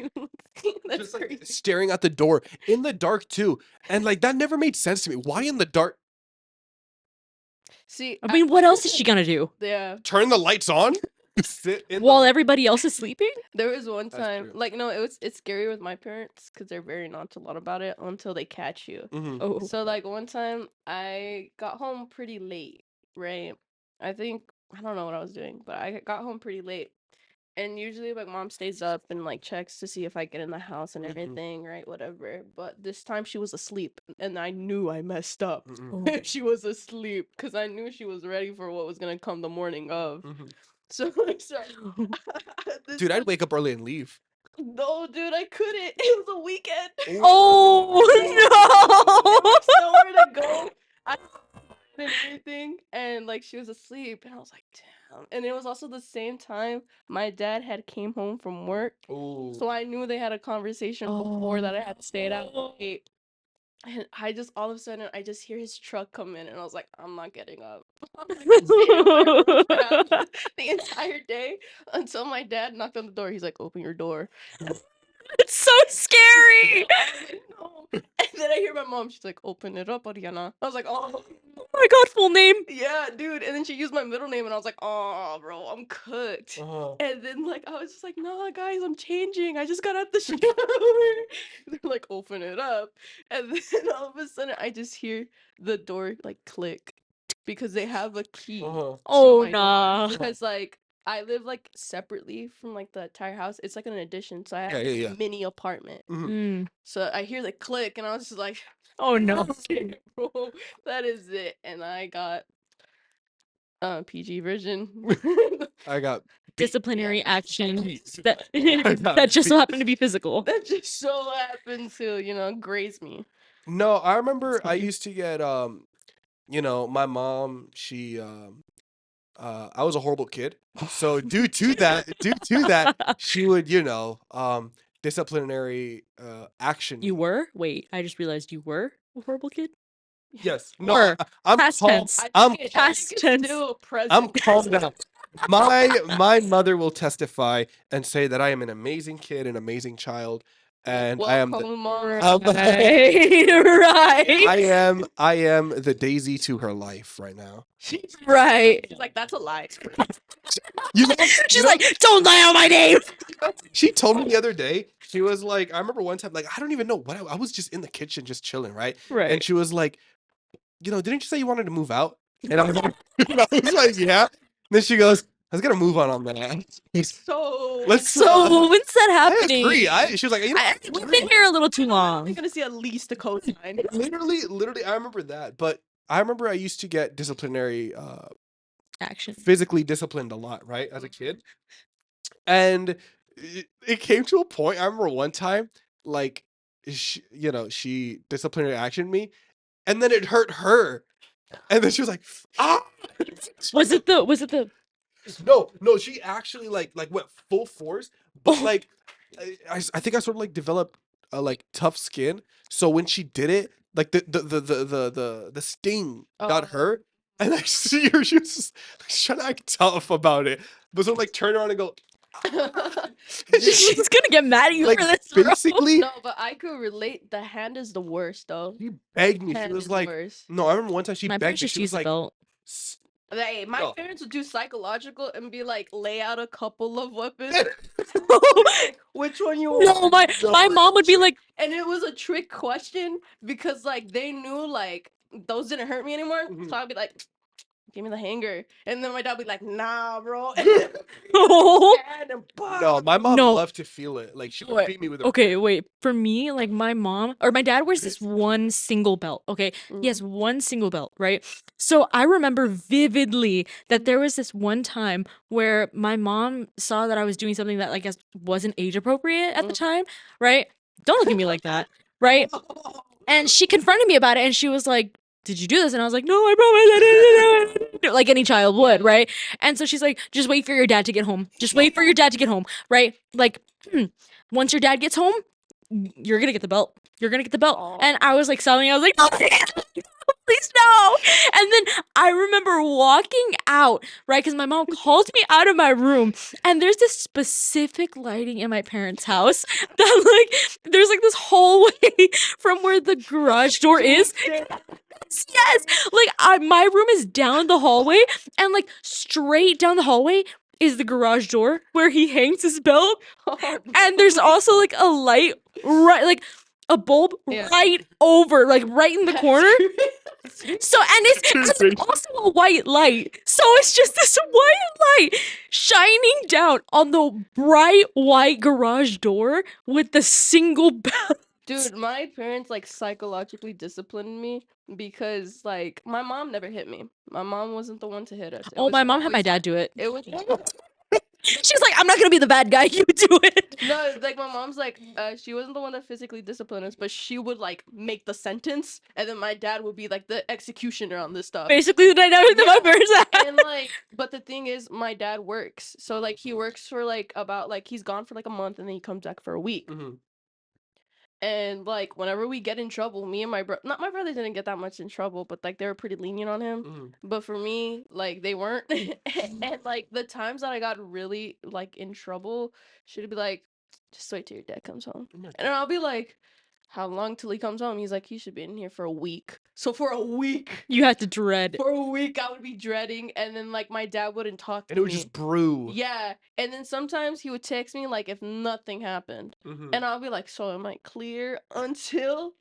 That's Just like crazy. staring at the door in the dark too, and like that never made sense to me. Why in the dark? See, I mean, what else is she gonna do yeah, Turn the lights on. Sit in while the... everybody else is sleeping? there was one That's time, true. like, no, it's scary with my parents because they're very nonchalant about it until they catch you. Mhm. Oh, So, like, one time I got home pretty late, right? I don't know what I was doing, but I got home pretty late. And usually, like, mom stays up and, like, checks to see if I get in the house and Mhm. everything, right? Whatever. But this time she was asleep, and I knew I messed up. Mhm. She was asleep because I knew she was ready for what was going to come the morning of. Mhm. So, this Dude, I'd wake up early and leave. No, dude, I couldn't. It was a weekend. oh There was no! nowhere to go. I and everything, and like she was asleep, and I was like, damn. And it was also the same time my dad had came home from work, Ooh. so I knew they had a conversation before that I had stayed out late. And I just all of a sudden I just hear his truck come in, and I was like, I'm not getting up. I'm not gonna stay in my room for the entire day until my dad knocked on the door. He's like, open your door. It's so scary. I was like, no. And then I hear my mom. She's like, open it up, Ariana. I was like, oh. Oh my god, full name. Yeah, dude. And then she used my middle name, and I was like, oh, bro, I'm cooked. Uh-huh. And then, like, I was just like, nah, guys, I'm changing. I just got out the shower. They're like, open it up. And then all of a sudden, I just hear the door, like, click because they have a key. Uh-huh. Oh my door. nah. Because, like, I live, like, separately from, like, the entire house. It's, like, an addition. So I have Yeah, this yeah. mini apartment. Mhm. Mm. So I hear the click, and I was just like, Oh no. that's it, bro. That is it. And I got PG version. I got Disciplinary action Jeez. that got that just so happened to be physical. That just so happened to, graze me. No, I remember I funny. used to get my mom, she I was a horrible kid. So due to that, she would, disciplinary action. You were? Wait, I just realized you were a horrible kid. Yes. No, Were. I'm Past calm. tense. I'm I think past it's tense. still present. I'm calm now. My mother will testify and say that I am an amazing kid, an amazing child, and I am Welcome, Mom. Right. I am the Daisy to her life right now. Right. She's like, that's a lie. You know, She's like, don't lie on my name. she told me the other day, she was like, I remember one time, like, I don't even know what I was just in the kitchen, just chilling, right? Right. And she was like, didn't you say you wanted to move out? And I was like, yeah. And then she goes, let's get a move on that. So Let's So when's that I happening? agree. She was like, you know, I think we've been here a little too I'm long. gonna see at least a cosine. literally, I remember that. But I remember I used to get disciplinary, Action. physically disciplined a lot, right, as a kid. And it came to a point. I remember one time, like, she disciplinary actioned me, and then it hurt her, and then she was like, ah. Was it the No, she actually like went full force, but like I think I sort of like developed a like tough skin. So when she did it, like the sting got Oh. her, and I see her, she was just like, trying to act tough about it, but sort of like turn around and go. she's gonna get mad at you Like for this, bro. basically, No, but I could relate. The hand is the worst, though. she begged me. She Hand was is like, worse. no, I remember one time she My begged parents me. just She use was the like, belt. Hey, my No. parents would do psychological and be like, lay out a couple of weapons. Which one you No, want? my mom would be like, And it was a trick question because like they knew like those didn't hurt me anymore. Mhm. So I'd be like, give me the hanger. And then my dad would be like, nah, bro. oh. No, my mom No. loved to feel it. Like she would Wait, beat me with her. okay, wait. For me, like my mom or my dad wears this one single belt. Okay, he has one single belt, right? So I remember vividly that there was this one time where my mom saw that I was doing something that I guess wasn't age appropriate at the time, right? Don't look at me like that, right? And she confronted me about it, and she was like, "Did you do this?" And I was like, "No, I promise I didn't." Like any child would, right? And so she's like, "Just wait for your dad to get home. Just wait for your dad to get home, right? Like, once your dad gets home, you're gonna get the belt. You're gonna get the belt." Aw. And I was like sobbing. I was like, "No, please no!" And then I remember walking out, right? Because my mom called me out of my room, and there's this specific lighting in my parents' house that like there's like this hallway from where the garage door is. Yes, like my room is down the hallway, and like straight down the hallway is the garage door where he hangs his belt. And there's also like a light right, like a bulb Yeah. right over, like right in the corner. So and it's like, also a white light. So it's just this white light shining down on the bright white garage door with the single belt. Dude, my parents like psychologically disciplined me because like my mom never hit me. My mom wasn't the one to hit us. It Oh, was my mom had my always- dad do it. It was She's like, "I'm not gonna be the bad guy. You do it." no, like my mom's like she wasn't the one that physically disciplined us, but she would like make the sentence, and then my dad would be like the executioner on this stuff. Basically, the dynamic that my parents had. And like, but the thing is, my dad works, so like he works for like about like he's gone for like a month, and then he comes back for a week. Mhm. And like whenever we get in trouble, me and my brother, not my brother didn't get that much in trouble, but like they were pretty lenient on him. Mhm. But for me, like they weren't. And like the times that I got really like in trouble, she'd be like, just wait till your dad comes home. Oh my And I'll be like, how long till he comes home? He's like, he should be in here for a week. So for a week, You had to dread. for a week, I would be dreading, and then like my dad wouldn't talk to And it would me. just brew. Yeah, and then sometimes he would text me like if nothing happened, Mhm. and I'll be like, "So am I clear?" Until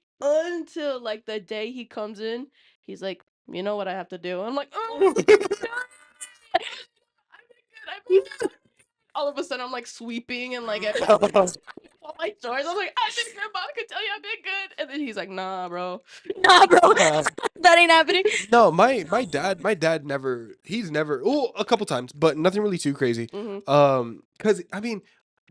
like the day he comes in, he's like, "You know what I have to do?" I'm like, "Oh, I've been good. I've been good." All of a sudden, I'm like sweeping and like all my chores. I'm like, "I've been good, Mom. I can tell you I've been good." And then he's like, "Nah, bro." Nah, bro, that ain't happening. No, my dad never. He's never. Oh, a couple times, but nothing really too crazy. Mm-hmm. Cause I mean,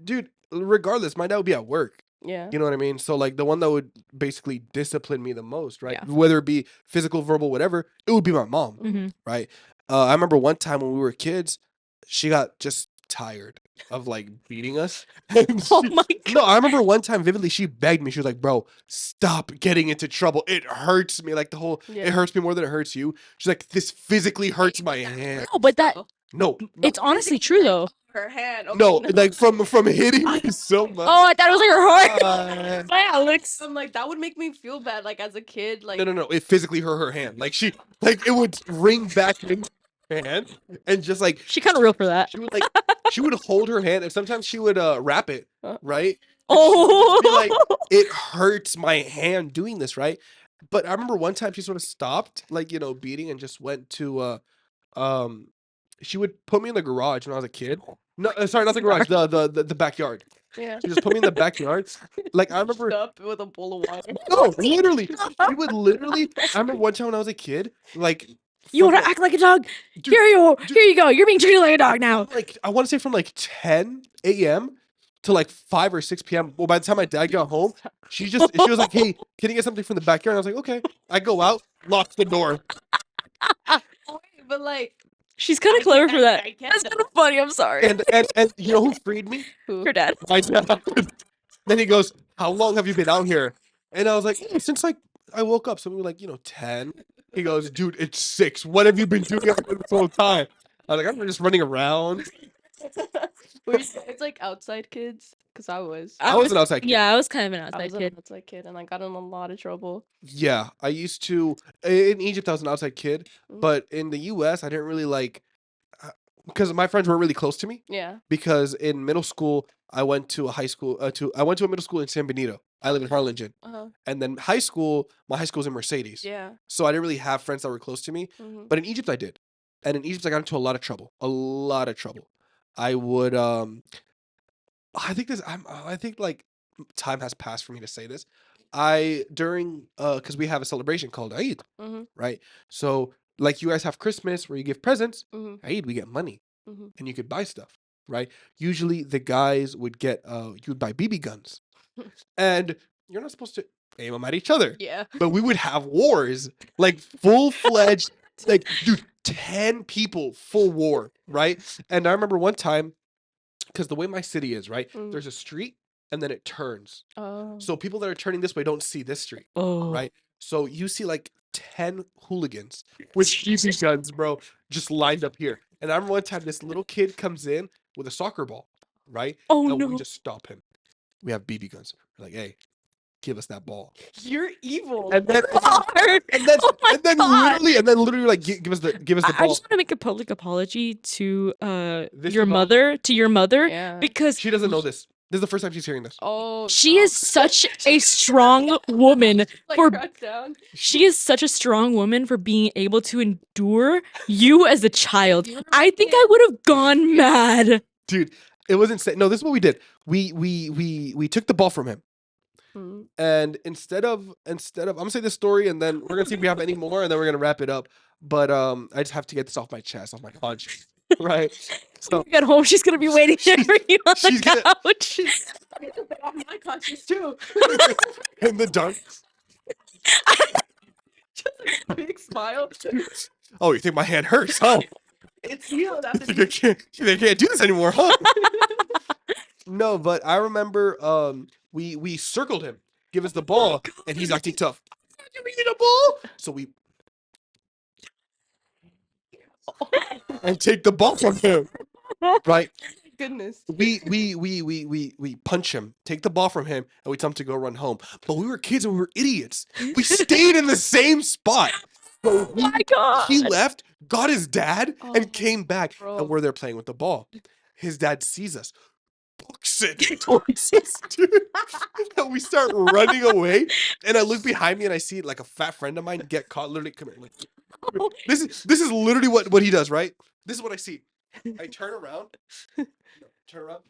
dude, regardless, my dad would be at work. Yeah. You know what I mean? So like the one that would basically discipline me the most, right? Yeah. Whether it be physical, verbal, whatever, it would be my mom, Mhm. right? I remember one time when we were kids, she got just tired of like beating us. And Oh she- my god. no, I remember one time vividly, she begged me. She was like, "Bro, stop getting into trouble. It hurts me. Like the whole, Yeah. it hurts me more than it hurts you." She's like, "This physically hurts my hand." No, but that No, it's honestly true though. Her hand. Okay, no, like from hitting me so much. Oh, I thought it was like her heart. Uh, Bye, Alex. I'm like that would make me feel bad. Like as a kid, like no. It physically hurt her hand. Like it would ring back in her hand, and just like She kind of real for that. she would hold her hand, and sometimes she would wrap it, right? And she would Oh, just be like, "It hurts my hand doing this," right? But I remember one time she sort of stopped, like beating, and just went to she would put me in the garage when I was a kid. No, sorry, not the garage. The backyard. Yeah. She just put me in the backyard. Like I remember. Up with a bowl of water. No, literally. She would literally. I remember one time when I was a kid. Like You want from, to act like a dog? Dude, Here you dude. here you go. You're being treated like a dog now. like I want to say from like 10 a.m. to like 5 or 6 p.m. Well, by the time my dad got home, she was like, "Hey, can you get something from the backyard?" And I was like, "Okay." I go out, lock the door. Wait, but like, She's kind I of clever get- for that. I get That's that. kind of funny. I'm sorry. And you know who freed me? who? Your dad. My dad. Then he goes, "How long have you been out here?" And I was like, "Since like I woke up." So we were like, 10. He goes, "Dude, it's 6. What have you been doing out there this whole time?" I was like, "I'm just running around." Were you guys like outside kids? Cause I was. I was an outside kid. Yeah, I was kind of an I outside was kid. an outside kid, and I got in a lot of trouble. Yeah, I used to in Egypt. I was an outside kid, Mhm. but in the U.S., I didn't really like because my friends weren't really close to me. Yeah. Because in middle school, I went to a high school. I went to a middle school in San Benito. I live in Harlingen, Uh-huh. and then high school. My high school was in Mercedes, Yeah. so I didn't really have friends that were close to me. Mhm. But in Egypt, I did, and in Egypt, I got into a lot of trouble. A lot of trouble. I would. I think like time has passed for me to say this. Because we have a celebration called Eid, Mhm. right? So like you guys have Christmas where you give presents. Mhm. Eid, we get money, Mhm. and you could buy stuff, right? Usually the guys would get you would buy BB guns, and you're not supposed to aim them at each other, Yeah. but we would have wars, like full fledged, like dude, 10 people, full war, right? And I remember one time because the way my city is, right? Mm. There's a street and then it turns. Oh. So people that are turning this way don't see this street, Oh. right? So you see like 10 hooligans with BB guns, bro, just lined up here. And I remember one time this little kid comes in with a soccer ball, right? Oh And no. we just stop him. We have BB guns. We're like, hey, give us that ball. You're evil. And then and then, Oh my and then God. literally like give us the I ball. just want to make a public apology to This your is all- mother, Yeah. because She doesn't know this. This is the first time she's hearing this. Oh. she no. is such a strong woman. Like for- crack down. She is such a strong woman for being able to endure you as a child. You were I think I would have gone mad. Dude, it was insane. No, this is what we did. We took the ball from him. Mhm. And instead of I'm gonna say this story and then we're gonna see if we have any more and then we're gonna wrap it up. But I just have to get this off my chest, off my conscience. Right? So When we get home, she's gonna be waiting there for you on she's the gonna- couch. On my conscience too. in the dark. Just a big smile. Oh, you think my hand hurts, huh? It's healed You after think they can't do this anymore, huh? No, but I remember we circled him, give us the ball, and he's acting tough. Give me the ball. So we and take the ball from him. Right? Goodness. We punch him, take the ball from him, and we tell him to go run home. But we were kids and we were idiots. We stayed in the same spot. So Oh my God. he left, got his dad, Oh, and came back. bro. And we're there playing with the ball. His dad sees us, books it towards us, dude. And we start running away. And I look behind me and I see like a fat friend of mine get caught. Literally, come here. Like, this is literally what he does, right? This is what I see. I turn around. Turn around.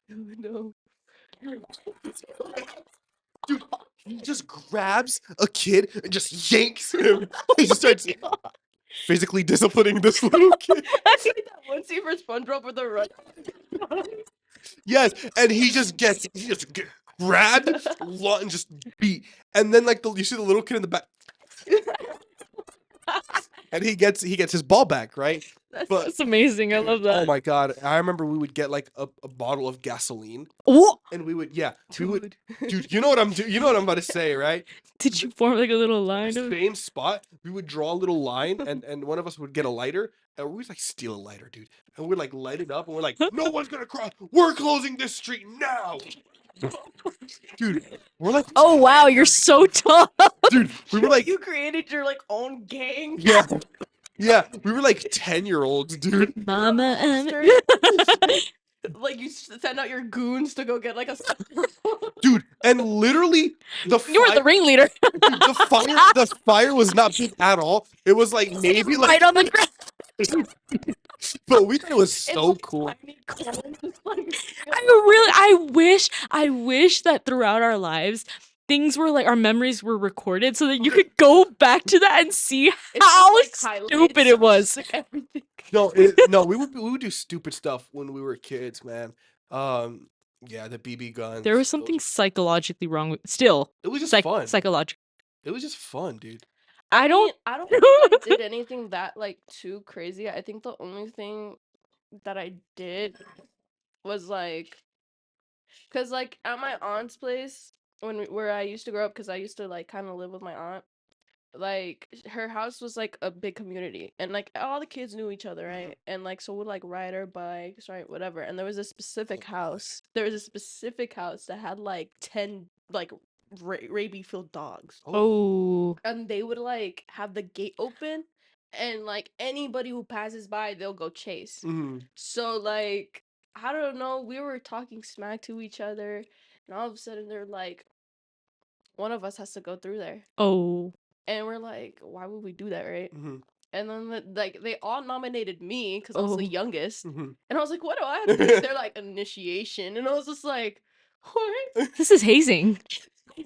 No. Dude, he just grabs a kid and just yanks him. He just starts physically disciplining this little kid. That's like that one scene for SpongeBob with the run. Yes, and he just gets grabbed and just beat. And then like you see the little kid in the back, and he gets his ball back, right? That's But That's amazing. I love oh that. my god, I remember we would get like a bottle of gasoline, What? and we would dude. dude, you know what I'm about to say, right? Did you form like a little line of? Same spot, we would draw a little line, and one of us would get a lighter, and we would like steal a lighter, dude, and we'd like light it up, and we're like, no one's gonna cross. We're closing this street now, dude. We're like, Oh wow, you're so tough. dude, we were like, You created your like own gang. yeah, yeah, we were like 10-year-olds, dude. Mama and Like you send out your goons to go get like a. Dude, and literally the you were the ringleader. dude, the fire was not big at all. It was like maybe like Right on the ground. But we thought it was so cool. I wish that throughout our lives, things were like our memories were recorded so that you could go back to that and see how stupid it was. Like everything. No, we would do stupid stuff when we were kids, man. Yeah, the BB guns. There was something psychologically wrong with still. It was just fun. Psychological. It was just fun, dude. I don't think I did anything that like too crazy. I think the only thing that I did was like, cause like at my aunt's place where I used to grow up, cause I used to like kind of live with my aunt. Like her house was like a big community, and like all the kids knew each other, right? And like so we'd like ride our bikes, right? Whatever. And there was a specific house. There was a specific house that had like 10 like rabies filled dogs. Oh. And they would like have the gate open, and like anybody who passes by they'll go chase. So like I don't know, we were talking smack to each other, and all of a sudden they're like, one of us has to go through there. Oh. And we're like, why would we do that, right? And then like they all nominated me because I was the youngest. And I was like, what do I have to do? They're like, initiation. And I was just like, what? This is hazing.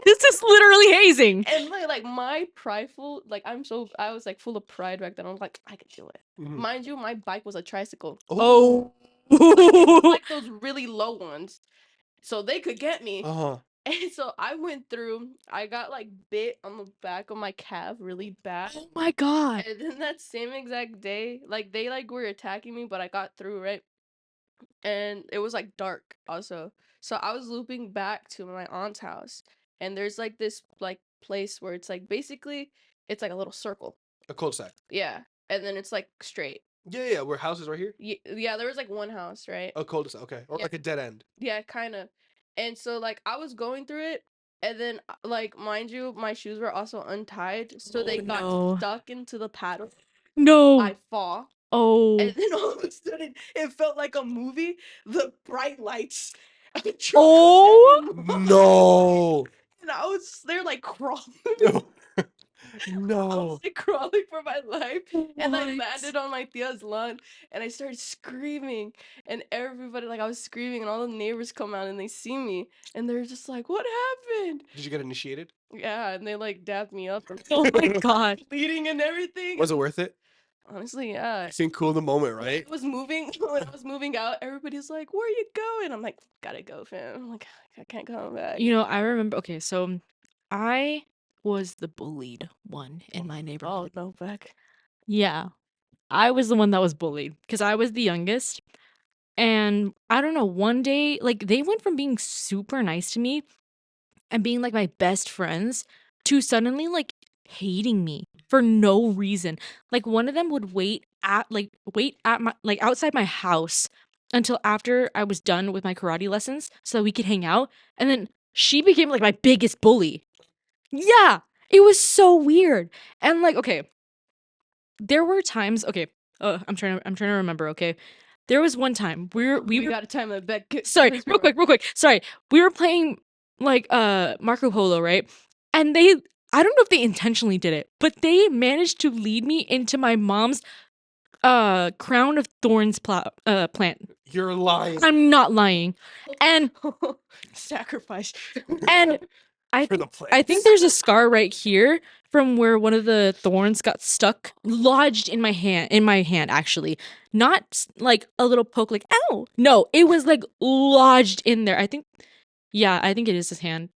This is literally hazing. And like my prideful, like I was like full of pride back then. I was like, I could do it. Mind you, my bike was a tricycle. Oh. Like those really low ones. So they could get me. And so I went through, I got like bit on the back of my calf really bad. Oh my god. And then that same exact day, like they like were attacking me, but I got through, right? And it was like dark also. So I was looping back to my aunt's house, and there's like this like place where it's like basically it's like a little circle. A cul-de-sac. Yeah. And then it's like straight. Yeah, where houses right here? Yeah, there was like one house, right? A cul-de-sac, okay. Or like a dead end. Yeah, kind of. And so like I was going through it, and then like mind you, my shoes were also untied, so they got stuck into the paddle. No. I fall. Oh. And then all of a sudden it felt like a movie. The bright lights. Oh no. And I was there like crawling. No. I was like crawling for my life. And I landed on my tia's lawn, and I started screaming, and everybody, like I was screaming, and all the neighbors come out and they see me, and they're just like, what happened? Did you get initiated? Yeah, and they like dapped me up. Oh my god. Bleeding and everything. Was it worth it? Honestly, yeah. It seemed cool in the moment, right? When I was moving out, everybody's like, where are you going? I'm like, gotta go, fam. I'm like, I can't come back. You know, I remember, okay, so I was the bullied one in my neighborhood. Oh, no, Beck. Yeah. I was the one that was bullied because I was the youngest. And I don't know, one day, like they went from being super nice to me and being like my best friends to suddenly like hating me for no reason. Like one of them would wait at my like outside my house until after I was done with my karate lessons so we could hang out. And then she became like my biggest bully. Yeah, it was so weird. And like, okay, there were times, okay, I'm trying to remember, okay. There was one time we got a time at Beck. Sorry, real quick. Sorry. We were playing like Marco Polo, right? And I don't know if they intentionally did it, but they managed to lead me into my mom's crown of thorns plant. You're lying. I'm not lying. And sacrifice. And I think there's a scar right here from where one of the thorns got stuck, lodged in my hand actually. Not like a little poke like ow. No, it was like lodged in there. I think it is his hand.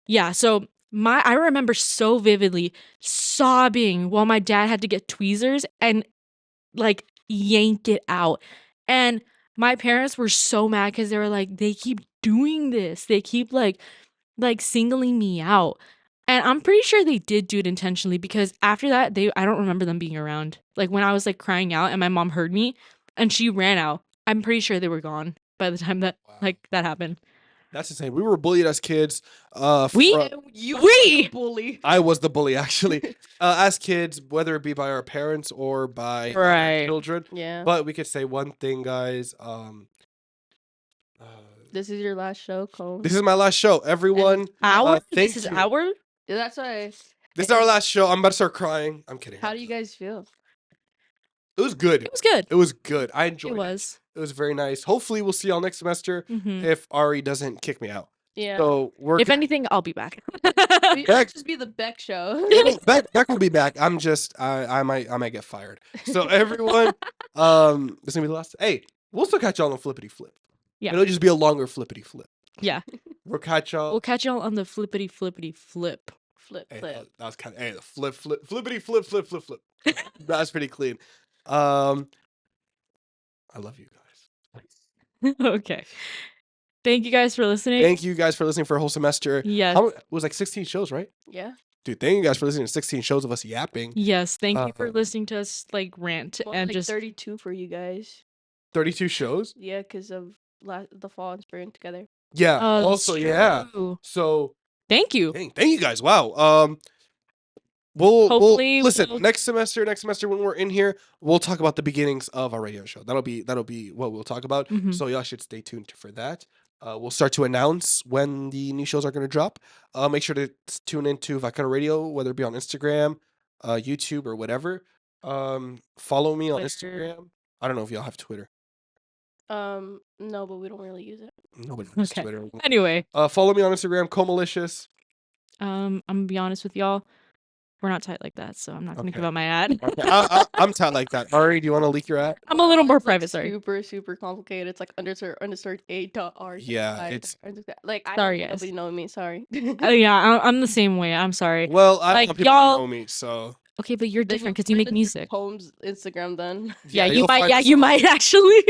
Yeah, so I remember so vividly sobbing while my dad had to get tweezers and like yank it out. And my parents were so mad because they were like, they keep doing this. They keep like singling me out. And I'm pretty sure they did do it intentionally because after that, I don't remember them being around. Like when I was like crying out and my mom heard me and she ran out, I'm pretty sure they were gone by the time that like that happened. That's insane. We were bullied as kids. We? Bully. I was the bully actually. As kids, whether it be by our parents or by Right. children. Yeah. But we could say one thing, guys. This is your last show, Cole. This is my last show. Everyone, this is our? Yeah, that's why. This is our last show. I'm about to start crying. I'm kidding. How do you guys feel? It was good. It was good. It was good. I enjoyed It it. was. It was very nice. Hopefully, we'll see y'all next semester Mhm. if Ari doesn't kick me out. Yeah. So we're If anything, I'll be back. It Beck- should just be the Beck show. Beck will be back. I'm just I might get fired. So everyone, this is gonna be the last. Hey, we'll still catch y'all on the flippity flip. Yeah. It'll just be a longer flippity flip. Yeah. We'll catch y'all. We'll catch y'all on the flippity flippity flip. Flip, Hey, flip. that was kind of the flippity flip. That's pretty clean. I love you guys. Okay. Thank you guys for listening. Thank you guys for listening for a whole semester. Yes. It was like 16 shows, right? Yeah. Dude, thank you guys for listening to 16 shows of us yapping. Yes. Thank you for listening to us like rant Well, and like just 32 for you guys. 32 shows? Yeah, because of the fall and spring together. Yeah. Oh, Also, that's yeah. true. So Thank you. thank you guys. Wow. We'll Hopefully listen we'll- next semester when we're in here, we'll talk about the beginnings of our radio show. That'll be what we'll talk about. Mhm. So y'all should stay tuned for that. We'll start to announce when the new shows are going to drop. Make sure to tune into Vicana Radio, whether it be on Instagram, YouTube, or whatever. Follow me on Twitter. Instagram. I don't know if y'all have Twitter. No, but we don't really use it. Nobody uses Okay. Twitter. Anyway, Follow me on Instagram, Comalicious. I'm gonna be honest with y'all. We're not tight like that, so I'm not gonna Okay. give out my ad. Okay, I'm tight like that. Ari, do you want to leak your ad? I'm a little more It's, like, private, sorry. Super complicated. It's like underscore a.r. Yeah, it's- like Sorry, nobody guys. know me. Sorry. Oh yeah, I'm the same way. I'm sorry. Well, I don't Like, know people y'all- know me, so Okay, but you're Then different you'll because you find make us in music. Combs Instagram then. Yeah, you you'll might. find Yeah, us you on- might actually.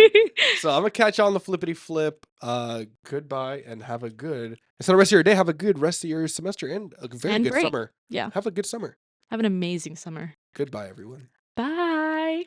So I'm gonna catch y'all on the flippity flip. Goodbye and have a good. Instead of the rest of your day, have a good rest of your semester and a very And good break. summer. Yeah. Have a good summer. Have an amazing summer. Goodbye, everyone. Bye.